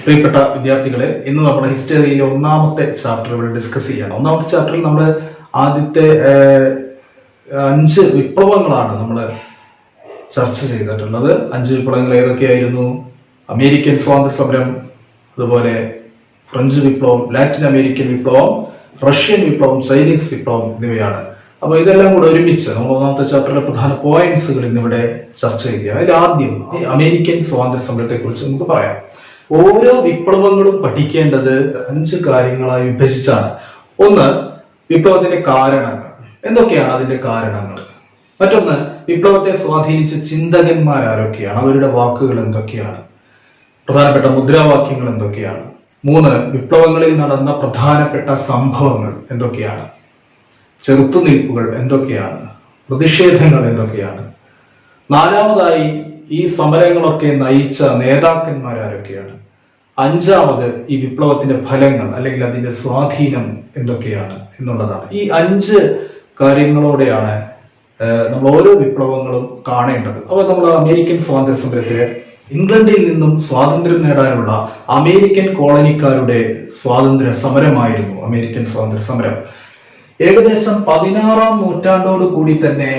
പ്രിയപ്പെട്ട വിദ്യാർത്ഥികളെ, ഇന്ന് നമ്മുടെ ഹിസ്റ്ററിയിലെ ഒന്നാമത്തെ ചാപ്റ്റർ ഇവിടെ ഡിസ്കസ് ചെയ്യണം. ഒന്നാമത്തെ ചാപ്റ്ററിൽ നമ്മൾ ആദ്യത്തെ 5 വിപ്ലവങ്ങളാണ് നമ്മൾ ചർച്ച ചെയ്തിട്ടുള്ളത്. 5 വിപ്ലവങ്ങൾ ഏതൊക്കെയായിരുന്നു? അമേരിക്കൻ സ്വാതന്ത്ര്യ സമരം, അതുപോലെ ഫ്രഞ്ച് വിപ്ലവം, ലാറ്റിൻ അമേരിക്കൻ വിപ്ലവം, റഷ്യൻ വിപ്ലവം, ചൈനീസ് വിപ്ലവം എന്നിവയാണ്. അപ്പൊ ഇതെല്ലാം കൂടെ ഒരുമിച്ച് നമ്മൾ ഒന്നാമത്തെ ചാപ്റ്ററിലെ പ്രധാന പോയിന്റ്സുകൾ ഇന്നിവിടെ ചർച്ച ചെയ്യുകയാണ്. അതിൽ ആദ്യം അമേരിക്കൻ സ്വാതന്ത്ര്യ സമരത്തെ കുറിച്ച് നമുക്ക് പറയാം. ഓരോ വിപ്ലവങ്ങളും പഠിക്കേണ്ടത് 5 കാര്യങ്ങളായി വിഭജിച്ചാണ്. ഒന്ന്, വിപ്ലവത്തിന്റെ കാരണങ്ങൾ, എന്തൊക്കെയാണ് അതിന്റെ കാരണങ്ങൾ. മറ്റൊന്ന്, വിപ്ലവത്തെ സ്വാധീനിച്ച ചിന്തകന്മാർ ആരൊക്കെയാണ്, അവരുടെ വാക്കുകൾ എന്തൊക്കെയാണ്, പ്രധാനപ്പെട്ട മുദ്രാവാക്യങ്ങൾ എന്തൊക്കെയാണ്. 3, വിപ്ലവങ്ങളിൽ നടന്ന പ്രധാനപ്പെട്ട സംഭവങ്ങൾ എന്തൊക്കെയാണ്, ചെറുത്തുനിൽപ്പുകൾ എന്തൊക്കെയാണ്, പ്രതിഷേധങ്ങൾ എന്തൊക്കെയാണ്. 4, ഈ സമരങ്ങളൊക്കെ നയിച്ച നേതാക്കന്മാർ ആരൊക്കെയാണ്. 5, ഈ വിപ്ലവത്തിന്റെ ഫലങ്ങൾ അല്ലെങ്കിൽ അതിന്റെ സ്വാധീനം എന്തൊക്കെയാണ് എന്നുള്ളതാണ്. ഈ 5 കാര്യങ്ങളോടെയാണ് നമ്മൾ ഓരോ വിപ്ലവങ്ങളും കാണേണ്ടത്. അപ്പൊ നമ്മൾ അമേരിക്കൻ സ്വാതന്ത്ര്യ സമരത്തില് ഇംഗ്ലണ്ടിൽ നിന്നും സ്വാതന്ത്ര്യം നേടാനുള്ള അമേരിക്കൻ കോളനിക്കാരുടെ സ്വാതന്ത്ര്യ സമരമായിരുന്നു അമേരിക്കൻ സ്വാതന്ത്ര്യ സമരം. ഏകദേശം 16-ാം നൂറ്റാണ്ടോട് കൂടി തന്നെ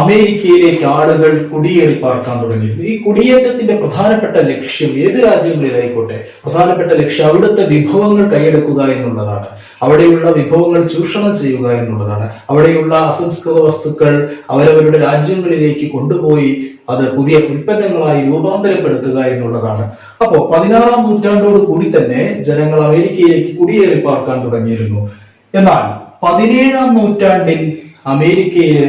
അമേരിക്കയിലേക്ക് ആളുകൾ കുടിയേറി പാർക്കാൻ തുടങ്ങിയിരുന്നു. ഈ കുടിയേറ്റത്തിന്റെ പ്രധാനപ്പെട്ട ലക്ഷ്യം ഏത് രാജ്യങ്ങളിലായിക്കോട്ടെ, പ്രധാനപ്പെട്ട ലക്ഷ്യം അവിടുത്തെ വിഭവങ്ങൾ കൈയടക്കുക എന്നുള്ളതാണ്. അവിടെയുള്ള വിഭവങ്ങൾ ചൂഷണം ചെയ്യുക എന്നുള്ളതാണ്. അവിടെയുള്ള അസംസ്കൃത വസ്തുക്കൾ അവരവരുടെ രാജ്യങ്ങളിലേക്ക് കൊണ്ടുപോയി അത് പുതിയ ഉൽപ്പന്നങ്ങളായി രൂപാന്തരപ്പെടുത്തുക എന്നുള്ളതാണ്. അപ്പോ 16-ാം നൂറ്റാണ്ടോട് കൂടി തന്നെ ജനങ്ങൾ അമേരിക്കയിലേക്ക് കുടിയേറി പാർക്കാൻ തുടങ്ങിയിരുന്നു. എന്നാൽ 17-ാം നൂറ്റാണ്ടിൽ അമേരിക്കയിൽ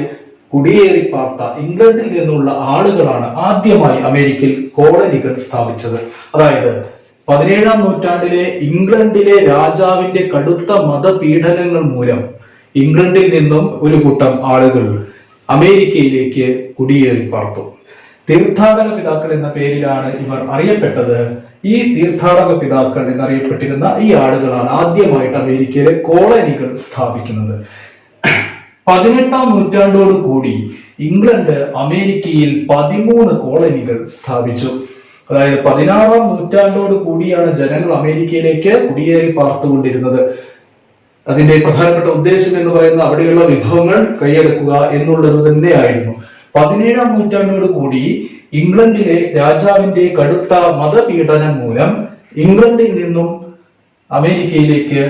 കുടിയേറി പാർത്ത ഇംഗ്ലണ്ടിൽ നിന്നുള്ള ആളുകളാണ് ആദ്യമായി അമേരിക്കയിൽ കോളനികൾ സ്ഥാപിച്ചത്. അതായത് 17-ാം നൂറ്റാണ്ടിലെ ഇംഗ്ലണ്ടിലെ രാജാവിന്റെ കടുത്ത മതപീഡനങ്ങൾ മൂലം ഇംഗ്ലണ്ടിൽ നിന്നും ഒരു കൂട്ടം ആളുകൾ അമേരിക്കയിലേക്ക് കുടിയേറി പാർത്തു. തീർത്ഥാടക പിതാക്കൾ എന്ന പേരിലാണ് ഇവർ അറിയപ്പെട്ടത്. ഈ തീർത്ഥാടക പിതാക്കൾ എന്നറിയപ്പെട്ടിരുന്ന ഈ ആളുകളാണ് ആദ്യമായിട്ട് അമേരിക്കയിലെ കോളനികൾ സ്ഥാപിക്കുന്നത്. 18-ാം നൂറ്റാണ്ടോട് കൂടി ഇംഗ്ലണ്ട് അമേരിക്കയിൽ 13 കോളനികൾ സ്ഥാപിച്ചു. അതായത് 16-ാം നൂറ്റാണ്ടോട് കൂടിയാണ് ജനങ്ങൾ അമേരിക്കയിലേക്ക് കുടിയേറി പാർത്തുകൊണ്ടിരുന്നത്. അതിന്റെ പ്രധാനപ്പെട്ട ഉദ്ദേശം എന്ന് പറയുന്നത് അവിടെയുള്ള വിഭവങ്ങൾ കൈയടക്കുക എന്നുള്ളത് തന്നെയായിരുന്നു. 17-ാം നൂറ്റാണ്ടോട് കൂടി ഇംഗ്ലണ്ടിലെ രാജാവിന്റെ കടുത്ത മതപീഡനം മൂലം ഇംഗ്ലണ്ടിൽ നിന്നും അമേരിക്കയിലേക്ക്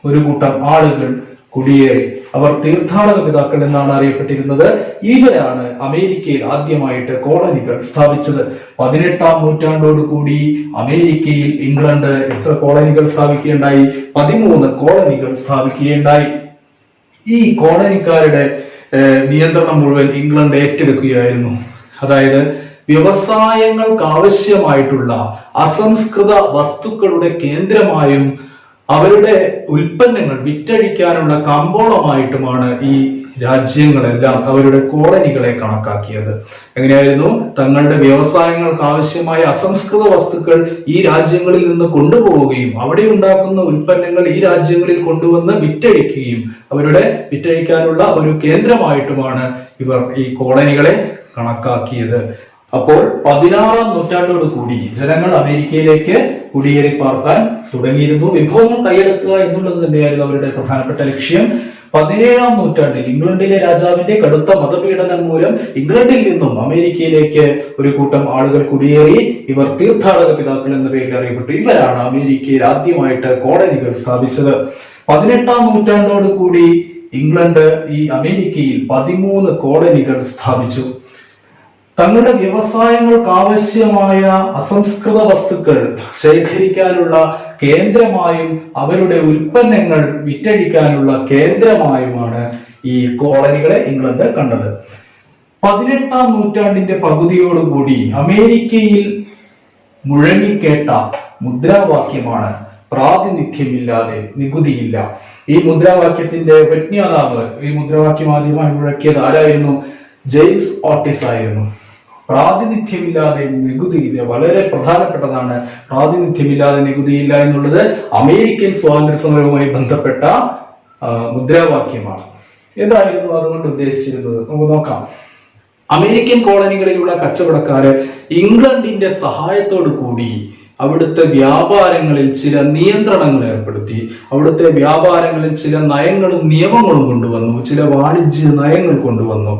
ഒരു കൂട്ടം ആളുകൾ കുടിയേറി. അവർ തീർത്ഥാടക പിതാക്കൾ എന്നാണ് അറിയപ്പെട്ടിരുന്നത്. ഇവരാണ് അമേരിക്കയിൽ ആദ്യമായിട്ട് കോളനികൾ സ്ഥാപിച്ചത്. 18-ാം നൂറ്റാണ്ടോട് കൂടി അമേരിക്കയിൽ ഇംഗ്ലണ്ട് എത്ര കോളനികൾ സ്ഥാപിക്കുകയുണ്ടായി? 13 കോളനികൾ സ്ഥാപിക്കുകയുണ്ടായി. ഈ കോളനിക്കാരുടെ നിയന്ത്രണം മുഴുവൻ ഇംഗ്ലണ്ട് ഏറ്റെടുക്കുകയായിരുന്നു. അതായത് വ്യവസായങ്ങൾക്ക് ആവശ്യമായിട്ടുള്ള അസംസ്കൃത വസ്തുക്കളുടെ കേന്ദ്രമായും അവരുടെ ഉൽപ്പന്നങ്ങൾ വിറ്റഴിക്കാനുള്ള കമ്പോളമായിട്ടുമാണ് ഈ രാജ്യങ്ങളെല്ലാം അവരുടെ കോളനികളെ കണക്കാക്കിയത്. എങ്ങനെയായിരുന്നു? തങ്ങളുടെ വ്യവസായങ്ങൾക്ക് ആവശ്യമായ അസംസ്കൃത വസ്തുക്കൾ ഈ രാജ്യങ്ങളിൽ നിന്ന് കൊണ്ടുപോവുകയും അവിടെ ഉണ്ടാക്കുന്ന ഉൽപ്പന്നങ്ങൾ ഈ രാജ്യങ്ങളിൽ കൊണ്ടുവന്ന് വിറ്റഴിക്കുകയും അവരുടെ വിറ്റഴിക്കാനുള്ള ഒരു കേന്ദ്രമായിട്ടുമാണ് ഇവർ ഈ കോളനികളെ കണക്കാക്കിയത്. അപ്പോൾ 16-ാം നൂറ്റാണ്ടോട് കൂടി ജനങ്ങൾ അമേരിക്കയിലേക്ക് കുടിയേറി പാർക്കാൻ തുടങ്ങിയിരുന്നു. വിഭവങ്ങൾ കൈയടക്കുക എന്നുള്ളത് തന്നെയായിരുന്നു അവരുടെ പ്രധാനപ്പെട്ട ലക്ഷ്യം. 17-ാം നൂറ്റാണ്ടിൽ ഇംഗ്ലണ്ടിലെ രാജാവിന്റെ കടുത്ത മതപീഡനം മൂലം ഇംഗ്ലണ്ടിൽ നിന്നും അമേരിക്കയിലേക്ക് ഒരു കൂട്ടം ആളുകൾ കുടിയേറി. ഇവർ തീർത്ഥാടക പിതാക്കൾ എന്ന പേരിൽ അറിയപ്പെട്ടു. ഇവരാണ് അമേരിക്കയിൽ ആദ്യമായിട്ട് കോളനികൾ സ്ഥാപിച്ചത്. 18-ാം നൂറ്റാണ്ടോട് കൂടി ഇംഗ്ലണ്ട് ഈ അമേരിക്കയിൽ 13 കോളനികൾ സ്ഥാപിച്ചു. തങ്ങളുടെ വ്യവസായങ്ങൾക്ക് ആവശ്യമായ അസംസ്കൃത വസ്തുക്കൾ ശേഖരിക്കാനുള്ള കേന്ദ്രമായും അവരുടെ ഉൽപ്പന്നങ്ങൾ വിറ്റഴിക്കാനുള്ള കേന്ദ്രമായുമാണ് ഈ കോളനികളെ ഇംഗ്ലണ്ട് കണ്ടത്. 18-ാം നൂറ്റാണ്ടിന്റെ പകുതിയോടുകൂടി അമേരിക്കയിൽ മുഴങ്ങിക്കേട്ട മുദ്രാവാക്യമാണ് പ്രാതിനിധ്യമില്ലാതെ നികുതിയില്ല. ഈ മുദ്രാവാക്യത്തിന്റെ ഉപജ്ഞാതാവ്, ഈ മുദ്രാവാക്യം ആദ്യമായി മുഴക്കിയത് ആരായിരുന്നു? ജെയിംസ് ഓട്ടിസ് ആയിരുന്നു. പ്രാതിനിധ്യമില്ലാതെ നികുതിയില്ല വളരെ പ്രധാനപ്പെട്ടതാണ്. പ്രാതിനിധ്യമില്ലാതെ നികുതിയില്ല എന്നുള്ളത് അമേരിക്കൻ സ്വാതന്ത്ര്യ സമരവുമായി ബന്ധപ്പെട്ട മുദ്രാവാക്യമാണ്. എന്തായിരുന്നു അതുകൊണ്ട് ഉദ്ദേശിച്ചിരുന്നത്? നമുക്ക് നോക്കാം. അമേരിക്കൻ കോളനികളിലുള്ള കച്ചവടക്കാര് ഇംഗ്ലണ്ടിന്റെ സഹായത്തോടു കൂടി അവിടുത്തെ വ്യാപാരങ്ങളിൽ ചില നിയന്ത്രണങ്ങൾ ഏർപ്പെടുത്തി, അവിടുത്തെ വ്യാപാരങ്ങളിൽ ചില നയങ്ങളും നിയമങ്ങളും കൊണ്ടുവന്നു, ചില വാണിജ്യ നയങ്ങൾ കൊണ്ടുവന്നു.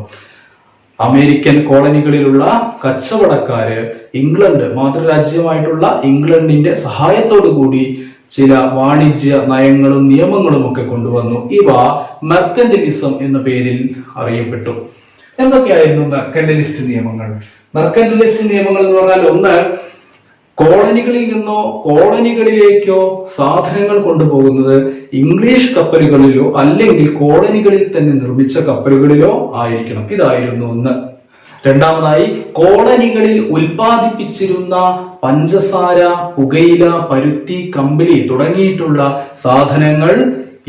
അമേരിക്കൻ കോളനികളിലുള്ള കച്ചവടക്കാര് ഇംഗ്ലണ്ട്, മാതൃരാജ്യമായിട്ടുള്ള ഇംഗ്ലണ്ടിന്റെ സഹായത്തോടു കൂടി ചില വാണിജ്യ നയങ്ങളും നിയമങ്ങളും ഒക്കെ കൊണ്ടുവന്നു. ഇവ മെർക്കന്റലിസം എന്ന പേരിൽ അറിയപ്പെട്ടു. എന്തൊക്കെയായിരുന്നു മെർക്കന്റലിസ്റ്റ് നിയമങ്ങൾ? മെർക്കന്റലിസ്റ്റ് നിയമങ്ങൾ എന്ന് പറഞ്ഞാൽ, ഒന്ന്, കോളനികളിൽ നിന്നോ കോളനികളിലേക്കോ സാധനങ്ങൾ കൊണ്ടുപോകുന്നത് ഇംഗ്ലീഷ് കപ്പലുകളിലോ അല്ലെങ്കിൽ കോളനികളിൽ തന്നെ നിർമ്മിച്ച കപ്പലുകളിലോ ആയിരിക്കണം. ഇതായിരുന്നു ഒന്ന്. രണ്ടാമതായി, കോളനികളിൽ ഉൽപ്പാദിപ്പിച്ചിരുന്ന പഞ്ചസാര, പുകയില, പരുത്തി, കമ്പിളി തുടങ്ങിയിട്ടുള്ള സാധനങ്ങൾ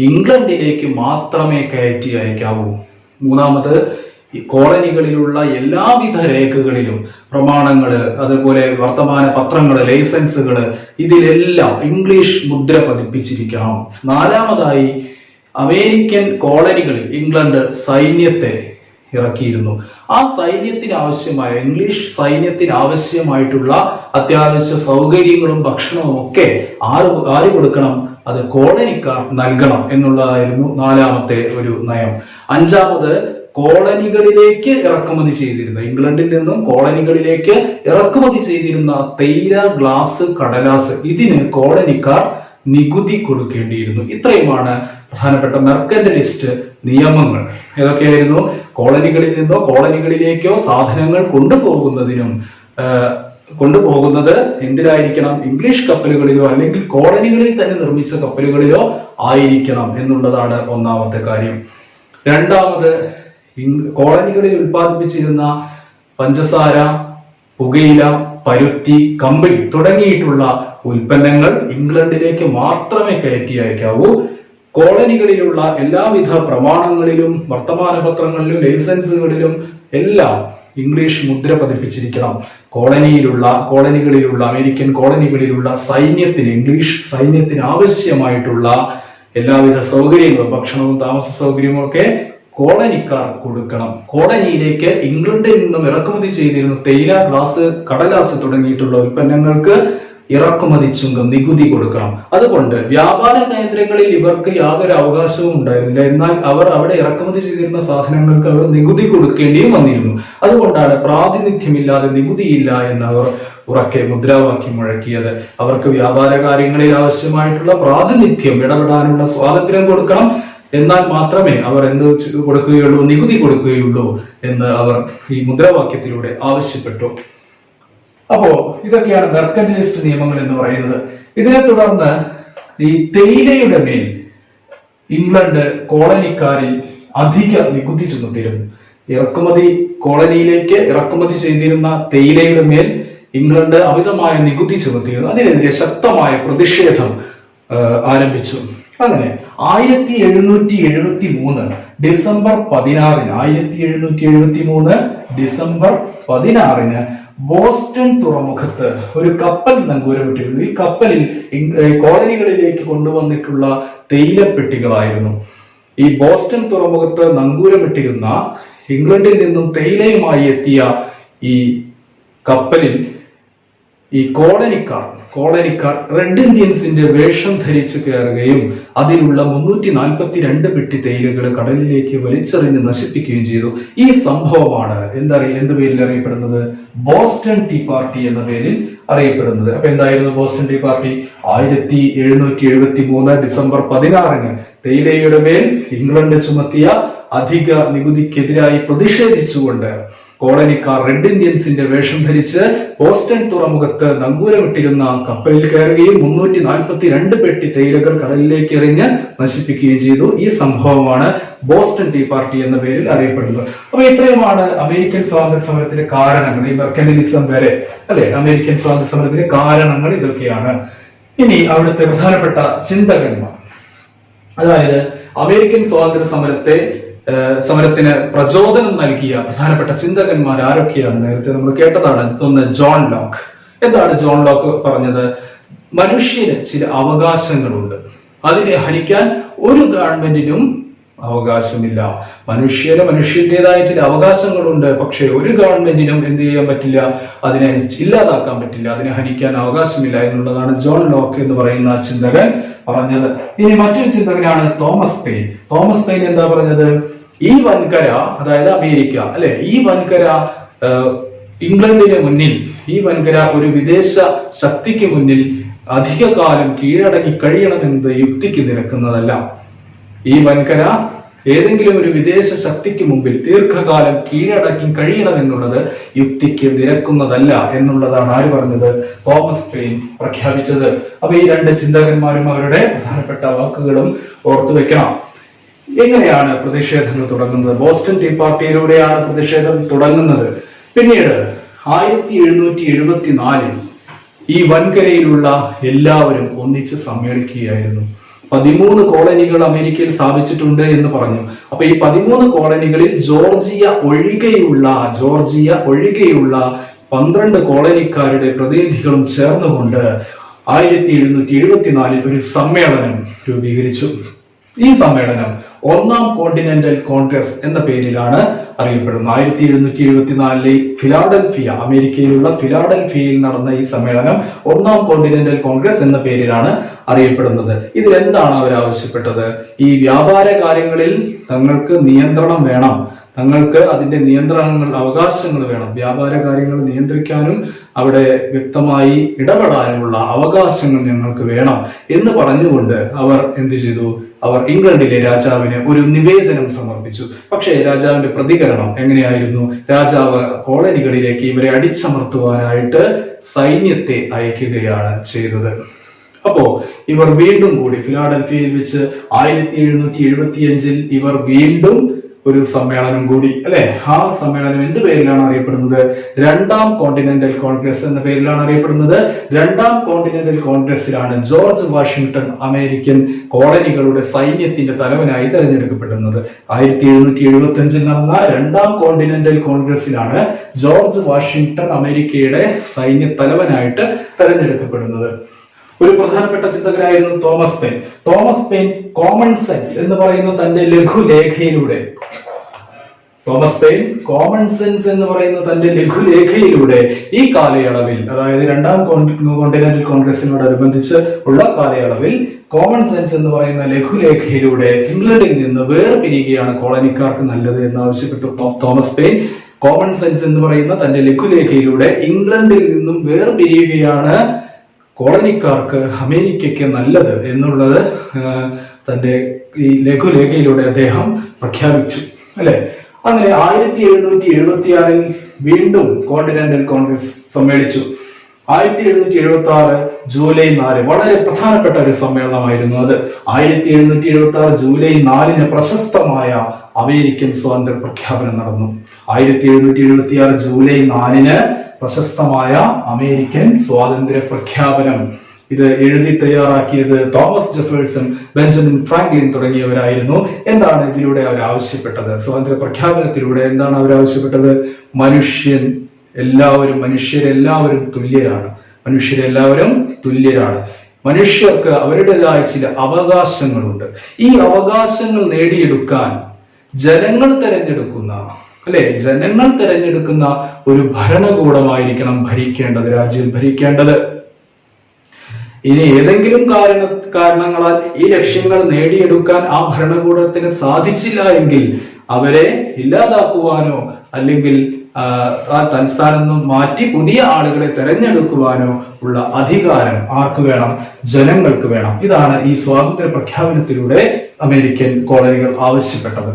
ഇംഗ്ലണ്ടിലേക്ക് മാത്രമേ കയറ്റി അയക്കാവൂ. മൂന്നാമത്, കോളനികളിലുള്ള എല്ലാവിധ രേഖകളിലും, പ്രമാണങ്ങള്, അതുപോലെ വർത്തമാന പത്രങ്ങള്, ലൈസൻസുകള്, ഇതിലെല്ലാം ഇംഗ്ലീഷ് മുദ്ര പതിപ്പിച്ചിരിക്കണം. നാലാമതായി, അമേരിക്കൻ കോളനികളിൽ ഇംഗ്ലണ്ട് സൈന്യത്തെ ഇറക്കിയിരുന്നു. ആ സൈന്യത്തിന് ആവശ്യമായ, ഇംഗ്ലീഷ് സൈന്യത്തിന് ആവശ്യമായിട്ടുള്ള അത്യാവശ്യ സൗകര്യങ്ങളും ഭക്ഷണവും ഒക്കെ ആര് കൊടുക്കണം? അത് കോളനിക്കാർ നൽകണം എന്നുള്ളതായിരുന്നു നാലാമത്തെ ഒരു നയം. അഞ്ചാമത്, കോളനികളിലേക്ക് ഇറക്കുമതി ചെയ്തിരുന്ന, ഇംഗ്ലണ്ടിൽ നിന്നും കോളനികളിലേക്ക് ഇറക്കുമതി ചെയ്തിരുന്ന തേയില, ഗ്ലാസ്, കടലാസ്, ഇതിന് കോളനിക്കാർ നികുതി കൊടുക്കേണ്ടിയിരുന്നു. ഇത്രയുമാണ് പ്രധാനപ്പെട്ട മെർക്കന്റലിസ്റ്റ് നിയമങ്ങൾ. ഏതൊക്കെയായിരുന്നു? കോളനികളിൽ നിന്നോ കോളനികളിലേക്കോ സാധനങ്ങൾ കൊണ്ടുപോകുന്നത് എന്തിലായിരിക്കണം? ഇംഗ്ലീഷ് കപ്പലുകളിലോ അല്ലെങ്കിൽ കോളനികളിൽ തന്നെ നിർമ്മിച്ച കപ്പലുകളിലോ ആയിരിക്കണം എന്നുള്ളതാണ് ഒന്നാമത്തെ കാര്യം. രണ്ടാമത്, കോളനികളിൽ ഉൽപ്പാദിപ്പിച്ചിരുന്ന പഞ്ചസാര, പുകയില, പരുത്തി, കമ്പിളി തുടങ്ങിയിട്ടുള്ള ഉൽപ്പന്നങ്ങൾ ഇംഗ്ലണ്ടിലേക്ക് മാത്രമേ കയറ്റി അയക്കാവൂ. കോളനികളിലുള്ള എല്ലാവിധ പ്രമാണങ്ങളിലും വർത്തമാന പത്രങ്ങളിലും ലൈസൻസുകളിലും എല്ലാം ഇംഗ്ലീഷ് മുദ്ര പതിപ്പിച്ചിരിക്കണം. കോളനികളിലുള്ള അമേരിക്കൻ കോളനികളിലുള്ള സൈന്യത്തിന്, ഇംഗ്ലീഷ് സൈന്യത്തിന് ആവശ്യമായിട്ടുള്ള എല്ലാവിധ സൗകര്യങ്ങളും ഭക്ഷണവും താമസ സൗകര്യവും ഒക്കെ കോളനിക്കാർ കൊടുക്കണം. കോളനിയിലേക്ക് ഇംഗ്ലണ്ടിൽ നിന്നും ഇറക്കുമതി ചെയ്തിരുന്ന തേയില, ഗ്ലാസ്, കടലാസ് തുടങ്ങിയിട്ടുള്ള ഉൽപ്പന്നങ്ങൾക്ക് ഇറക്കുമതി ചുങ്കം, നികുതി കൊടുക്കണം. അതുകൊണ്ട് വ്യാപാര കേന്ദ്രങ്ങളിൽ ഇവർക്ക് യാതൊരു അവകാശവും ഉണ്ടായിരുന്നില്ല. എന്നാൽ അവർ അവിടെ ഇറക്കുമതി ചെയ്തിരുന്ന സാധനങ്ങൾക്ക് അവർ നികുതി കൊടുക്കേണ്ടിയും വന്നിരുന്നു. അതുകൊണ്ടാണ് പ്രാതിനിധ്യമില്ലാതെ നികുതിയില്ല എന്ന് അവർ ഉറക്കെ മുദ്രാവാക്യം മുഴക്കിയത്. അവർക്ക് വ്യാപാര കാര്യങ്ങളിൽ ആവശ്യമായിട്ടുള്ള പ്രാതിനിധ്യം, ഇടപെടാനുള്ള സ്വാതന്ത്ര്യം കൊടുക്കണം. എന്നാൽ മാത്രമേ അവർ എന്ത് കൊടുക്കുകയുള്ളൂ? നികുതി കൊടുക്കുകയുള്ളൂ എന്ന് അവർ ഈ മുദ്രാവാക്യത്തിലൂടെ ആവശ്യപ്പെട്ടു. അപ്പോ ഇതൊക്കെയാണ് മെർക്കന്റലിസ്റ്റ് നിയമങ്ങൾ എന്ന് പറയുന്നത്. ഇതിനെ തുടർന്ന് ഈ തേയിലയുടെ മേൽ ഇംഗ്ലണ്ട് കോളനിക്കാരിൽ അധിക നികുതി ചുമത്തിയിരുന്നു. കോളനിയിലേക്ക് ഇറക്കുമതി ചെയ്തിരുന്ന തേയിലയുടെ മേൽ ഇംഗ്ലണ്ട് അമിതമായ നികുതി ചുമത്തിയിരുന്നു. അതിനെതിരെ ശക്തമായ പ്രതിഷേധം ആരംഭിച്ചു. അങ്ങനെ 1773 ഡിസംബർ 16 ബോസ്റ്റൺ തുറമുഖത്ത് ഒരു കപ്പൽ നങ്കൂരമിട്ടിരുന്നു. ഈ കപ്പലിൽ കോളനികളിലേക്ക് കൊണ്ടുവന്നിട്ടുള്ള തേയിലപ്പെട്ടികളായിരുന്നു. ഈ ബോസ്റ്റൺ തുറമുഖത്ത് നങ്കൂരമിട്ടിരുന്ന ഇംഗ്ലണ്ടിൽ നിന്നും തേയിലയുമായി എത്തിയ ഈ കപ്പലിൽ ഈ കോളനിക്കാർ റെഡ് ഇന്ത്യൻസിന്റെ വേഷം ധരിച്ച് കയറുകയും അതിലുള്ള 342 പെട്ടി തേയിലകൾ കടലിലേക്ക് വലിച്ചെറിഞ്ഞ് നശിപ്പിക്കുകയും ചെയ്തു. ഈ സംഭവമാണ് എന്ത് പേരിൽ അറിയപ്പെടുന്നത്? ബോസ്റ്റൺ ടീ പാർട്ടി എന്ന പേരിൽ അറിയപ്പെടുന്നത്. അപ്പൊ എന്തായിരുന്നു ബോസ്റ്റൺ ടീ പാർട്ടി? 1773 ഡിസംബർ 16 തേയിലയുടെ മേൽ ഇംഗ്ലണ്ട് ചുമത്തിയ അധിക നികുതിക്കെതിരായി പ്രതിഷേധിച്ചുകൊണ്ട് കോളനിക്കാർ റെഡ് ഇന്ത്യൻസിന്റെ വേഷം ധരിച്ച് ബോസ്റ്റൺ തുറമുഖത്ത് നങ്കൂരമിട്ടിരുന്ന കപ്പലിൽ കയറുകയും 342 പെട്ടി തേയിലകൾ കടലിലേക്ക് എറിഞ്ഞ് നശിപ്പിക്കുകയും ചെയ്തു. ഈ സംഭവമാണ് ബോസ്റ്റൺ ടീ പാർട്ടി എന്ന പേരിൽ അറിയപ്പെടുന്നത്. അപ്പൊ ഇത്രയുമാണ് അമേരിക്കൻ സ്വാതന്ത്ര്യ സമരത്തിന്റെ കാരണങ്ങൾ. ഈ മെർക്കന്റലിസം വരെ അമേരിക്കൻ സ്വാതന്ത്ര്യ സമരത്തിന്റെ കാരണങ്ങൾ ഇതൊക്കെയാണ്. ഇനി അവിടുത്തെ പ്രധാനപ്പെട്ട ചിന്തകന്മാർ, അതായത് അമേരിക്കൻ സ്വാതന്ത്ര്യ സമരത്തിന് പ്രചോദനം നൽകിയ പ്രധാനപ്പെട്ട ചിന്തകന്മാർ ആരൊക്കെയാണ്? നേരത്തെ നമ്മൾ കേട്ടതാണ്. ഒന്ന്, ജോൺ ലോക്ക്. എന്താണ് ജോൺ ലോക്ക് പറഞ്ഞത്? മനുഷ്യന് ചില അവകാശങ്ങളുണ്ട്, അതിനെ ഹനിക്കാൻ ഒരു ഗവൺമെന്റിനും അവകാശമില്ല. മനുഷ്യന്റേതായ ചില അവകാശങ്ങളുണ്ട്. പക്ഷെ ഒരു ഗവൺമെന്റിനും എന്ത് ചെയ്യാൻ പറ്റില്ല, അതിനെ ഇല്ലാതാക്കാൻ പറ്റില്ല, അതിനെ ഹനിക്കാൻ അവകാശമില്ല എന്നുള്ളതാണ് ജോൺ ലോക്ക് എന്ന് പറയുന്ന ചിന്തകൻ പറഞ്ഞത്. ഇനി മറ്റൊരു ചിന്തകനാണ് തോമസ് പെയിൻ. തോമസ് പെയിൻ എന്താ പറഞ്ഞത്? ഈ വൻകര, അതായത് അമേരിക്ക അല്ലെ, ഈ വൻകര ഇംഗ്ലണ്ടിന് മുന്നിൽ, ഈ വൻകര ഒരു വിദേശ ശക്തിക്ക് മുന്നിൽ അധികകാലം കീഴടങ്ങി കഴിയണമെന്നത് യുക്തിക്ക് നിരക്കുന്നതല്ല. ഈ വൻകര ഏതെങ്കിലും ഒരു വിദേശ ശക്തിക്ക് മുമ്പിൽ ദീർഘകാലം കീഴടക്കി കഴിയണമെന്നുള്ളത് യുക്തിക്ക് നിരക്കുന്നതല്ല എന്നുള്ളതാണ് ആര് പറഞ്ഞത്? തോമസ് പെയിൻ പ്രഖ്യാപിച്ചത്. അപ്പൊ ഈ രണ്ട് ചിന്തകന്മാരും അവരുടെ പ്രധാനപ്പെട്ട വാക്കുകളും ഓർത്തു വെക്കണം. എങ്ങനെയാണ് പ്രതിഷേധങ്ങൾ തുടങ്ങുന്നത്? ബോസ്റ്റൺ ടീ പാർട്ടിയിലൂടെയാണ് പ്രതിഷേധം തുടങ്ങുന്നത്. പിന്നീട് 1774 ഈ വൻകരയിലുള്ള എല്ലാവരും ഒന്നിച്ച് സമ്മേളിക്കുകയായിരുന്നു. 13 കോളനികൾ അമേരിക്കയിൽ സ്ഥാപിച്ചിട്ടുണ്ട് എന്ന് പറഞ്ഞു. അപ്പൊ ഈ 13 കോളനികളിൽ ജോർജിയ ഒഴികെയുള്ള 12 കോളനിക്കാരുടെ പ്രതിനിധികളും ചേർന്നുകൊണ്ട് 1774 ഒരു സമ്മേളനം രൂപീകരിച്ചു. ഈ സമ്മേളനം ഒന്നാം കോണ്ടിനെന്റൽ കോൺഗ്രസ് എന്ന പേരിലാണ് അറിയപ്പെടുന്നത്. 1774 ഫിലാഡൽഫിയ, അമേരിക്കയിലുള്ള ഫിലാഡൽഫിയയിൽ നടന്ന ഈ സമ്മേളനം ഒന്നാം കോണ്ടിനെന്റൽ കോൺഗ്രസ് എന്ന പേരിലാണ് അറിയപ്പെടുന്നത്. ഇതിൽ എന്താണ് അവർ ആവശ്യപ്പെട്ടത്? ഈ വ്യാപാര കാര്യങ്ങളിൽ തങ്ങൾക്ക് നിയന്ത്രണം വേണം, തങ്ങൾക്ക് അതിന്റെ നിയന്ത്രണങ്ങൾ, അവകാശങ്ങൾ വേണം, വ്യാപാര കാര്യങ്ങൾ നിയന്ത്രിക്കാനും അവിടെ വ്യക്തമായി ഇടപെടാനുമുള്ള അവകാശങ്ങൾ ഞങ്ങൾക്ക് വേണം എന്ന് പറഞ്ഞുകൊണ്ട് അവർ എന്ത് ചെയ്തു? അവർ ഇംഗ്ലണ്ടിലെ രാജാവിന് ഒരു നിവേദനം സമർപ്പിച്ചു. പക്ഷേ രാജാവിന്റെ പ്രതികരണം എങ്ങനെയായിരുന്നു? രാജാവ് കോളനികളിലേക്ക് ഇവരെ അടിച്ചമർത്തുവാനായിട്ട് സൈന്യത്തെ അയക്കുകയാണ് ചെയ്തത്. അപ്പോ ഇവർ വീണ്ടും കൂടി ഫിലാഡൽഫിയയിൽ വെച്ച് 1775 ഇവർ വീണ്ടും ഒരു സമ്മേളനം കൂടി, അല്ലെ? ആ സമ്മേളനം എന്ത് പേരിലാണ് അറിയപ്പെടുന്നത്? രണ്ടാം കോണ്ടിനെന്റൽ കോൺഗ്രസ് എന്ന പേരിലാണ് അറിയപ്പെടുന്നത്. രണ്ടാം കോണ്ടിനെന്റൽ കോൺഗ്രസിലാണ് ജോർജ് വാഷിംഗ്ടൺ അമേരിക്കൻ കോളനികളുടെ സൈന്യത്തിന്റെ തലവനായി തെരഞ്ഞെടുക്കപ്പെടുന്നത്. 1775 നടന്ന രണ്ടാം കോണ്ടിനെന്റൽ കോൺഗ്രസിലാണ് ജോർജ് വാഷിംഗ്ടൺ അമേരിക്കയുടെ സൈന്യ തലവനായിട്ട് തെരഞ്ഞെടുക്കപ്പെടുന്നത്. ഒരു പ്രധാനപ്പെട്ട ചിന്തകനായിരുന്നു Thomas Paine. Thomas Paine common sense എന്ന് പറയുന്ന തന്റെ ലഘുലേഖയിലൂടെ ഈ കാലയളവിൽ, അതായത് രണ്ടാം കോണ്ടിനെന്റൽ കോൺഗ്രസിനോടനുബന്ധിച്ച് ഉള്ള കാലയളവിൽ കോമൺ സെൻസ് എന്ന് പറയുന്ന ലഘുലേഖയിലൂടെ ഇംഗ്ലണ്ടിൽ നിന്ന് വേർപിരിയുകയാണ് കോളനിക്കാർക്ക് നല്ലത് എന്ന് ആവശ്യപ്പെട്ടു തോമസ് പെയിൻ. കോമൺ സെൻസ് എന്ന് പറയുന്ന തന്റെ ലഘുലേഖയിലൂടെ ഇംഗ്ലണ്ടിൽ നിന്നും വേർപിരിയുകയാണ് കോളനിക്കാർക്ക്, അമേരിക്കയ്ക്ക് നല്ലത് എന്നുള്ളത് തന്റെ ഈ ലഘുലേഖയിലൂടെ അദ്ദേഹം പ്രഖ്യാപിച്ചു, അല്ലെ? അങ്ങനെ 1776 വീണ്ടും കോണ്ടിനെന്റൽ കോൺഗ്രസ് സമ്മേളിച്ചു. 1776 ജൂലൈ 4 വളരെ പ്രധാനപ്പെട്ട ഒരു സമ്മേളനമായിരുന്നു അത്. 1776 ജൂലൈ 4 പ്രശസ്തമായ അമേരിക്കൻ സ്വാതന്ത്ര്യ പ്രഖ്യാപനം നടന്നു. 1776 ജൂലൈ 4 പ്രശസ്തമായ അമേരിക്കൻ സ്വാതന്ത്ര്യ പ്രഖ്യാപനം. ഇത് എഴുതി തയ്യാറാക്കിയത് തോമസ് ജെഫേഴ്സൺ, ബെഞ്ചമിൻ ഫ്രാങ്ക്ലിൻ തുടങ്ങിയവരായിരുന്നു. എന്താണ് ഇതിലൂടെ അവർ ആവശ്യപ്പെട്ടത്? സ്വാതന്ത്ര്യ പ്രഖ്യാപനത്തിലൂടെ എന്താണ് അവർ ആവശ്യപ്പെട്ടത്? മനുഷ്യരെല്ലാവരും തുല്യരാണ്. മനുഷ്യർക്ക് അവരുടേതായ ചില അവകാശങ്ങളുണ്ട്. ഈ അവകാശങ്ങൾ നേടിയെടുക്കാൻ ജനങ്ങൾ തെരഞ്ഞെടുക്കുന്ന ഒരു ഭരണകൂടമായിരിക്കണം രാജ്യം ഭരിക്കേണ്ടത്. ഇനി ഏതെങ്കിലും കാരണങ്ങളാൽ ഈ ലക്ഷ്യങ്ങൾ നേടിയെടുക്കാൻ ആ ഭരണകൂടത്തിന് സാധിച്ചില്ല എങ്കിൽ അവരെ ഇല്ലാതാക്കുവാനോ അല്ലെങ്കിൽ ആ തൽസ്ഥാനം നിന്നും മാറ്റി പുതിയ ആളുകളെ തെരഞ്ഞെടുക്കുവാനോ ഉള്ള അധികാരം ആർക്ക് വേണം? ജനങ്ങൾക്ക് വേണം. ഇതാണ് ഈ സ്വാതന്ത്ര്യ പ്രഖ്യാപനത്തിലൂടെ അമേരിക്കൻ കോളനികൾ ആവശ്യപ്പെട്ടത്.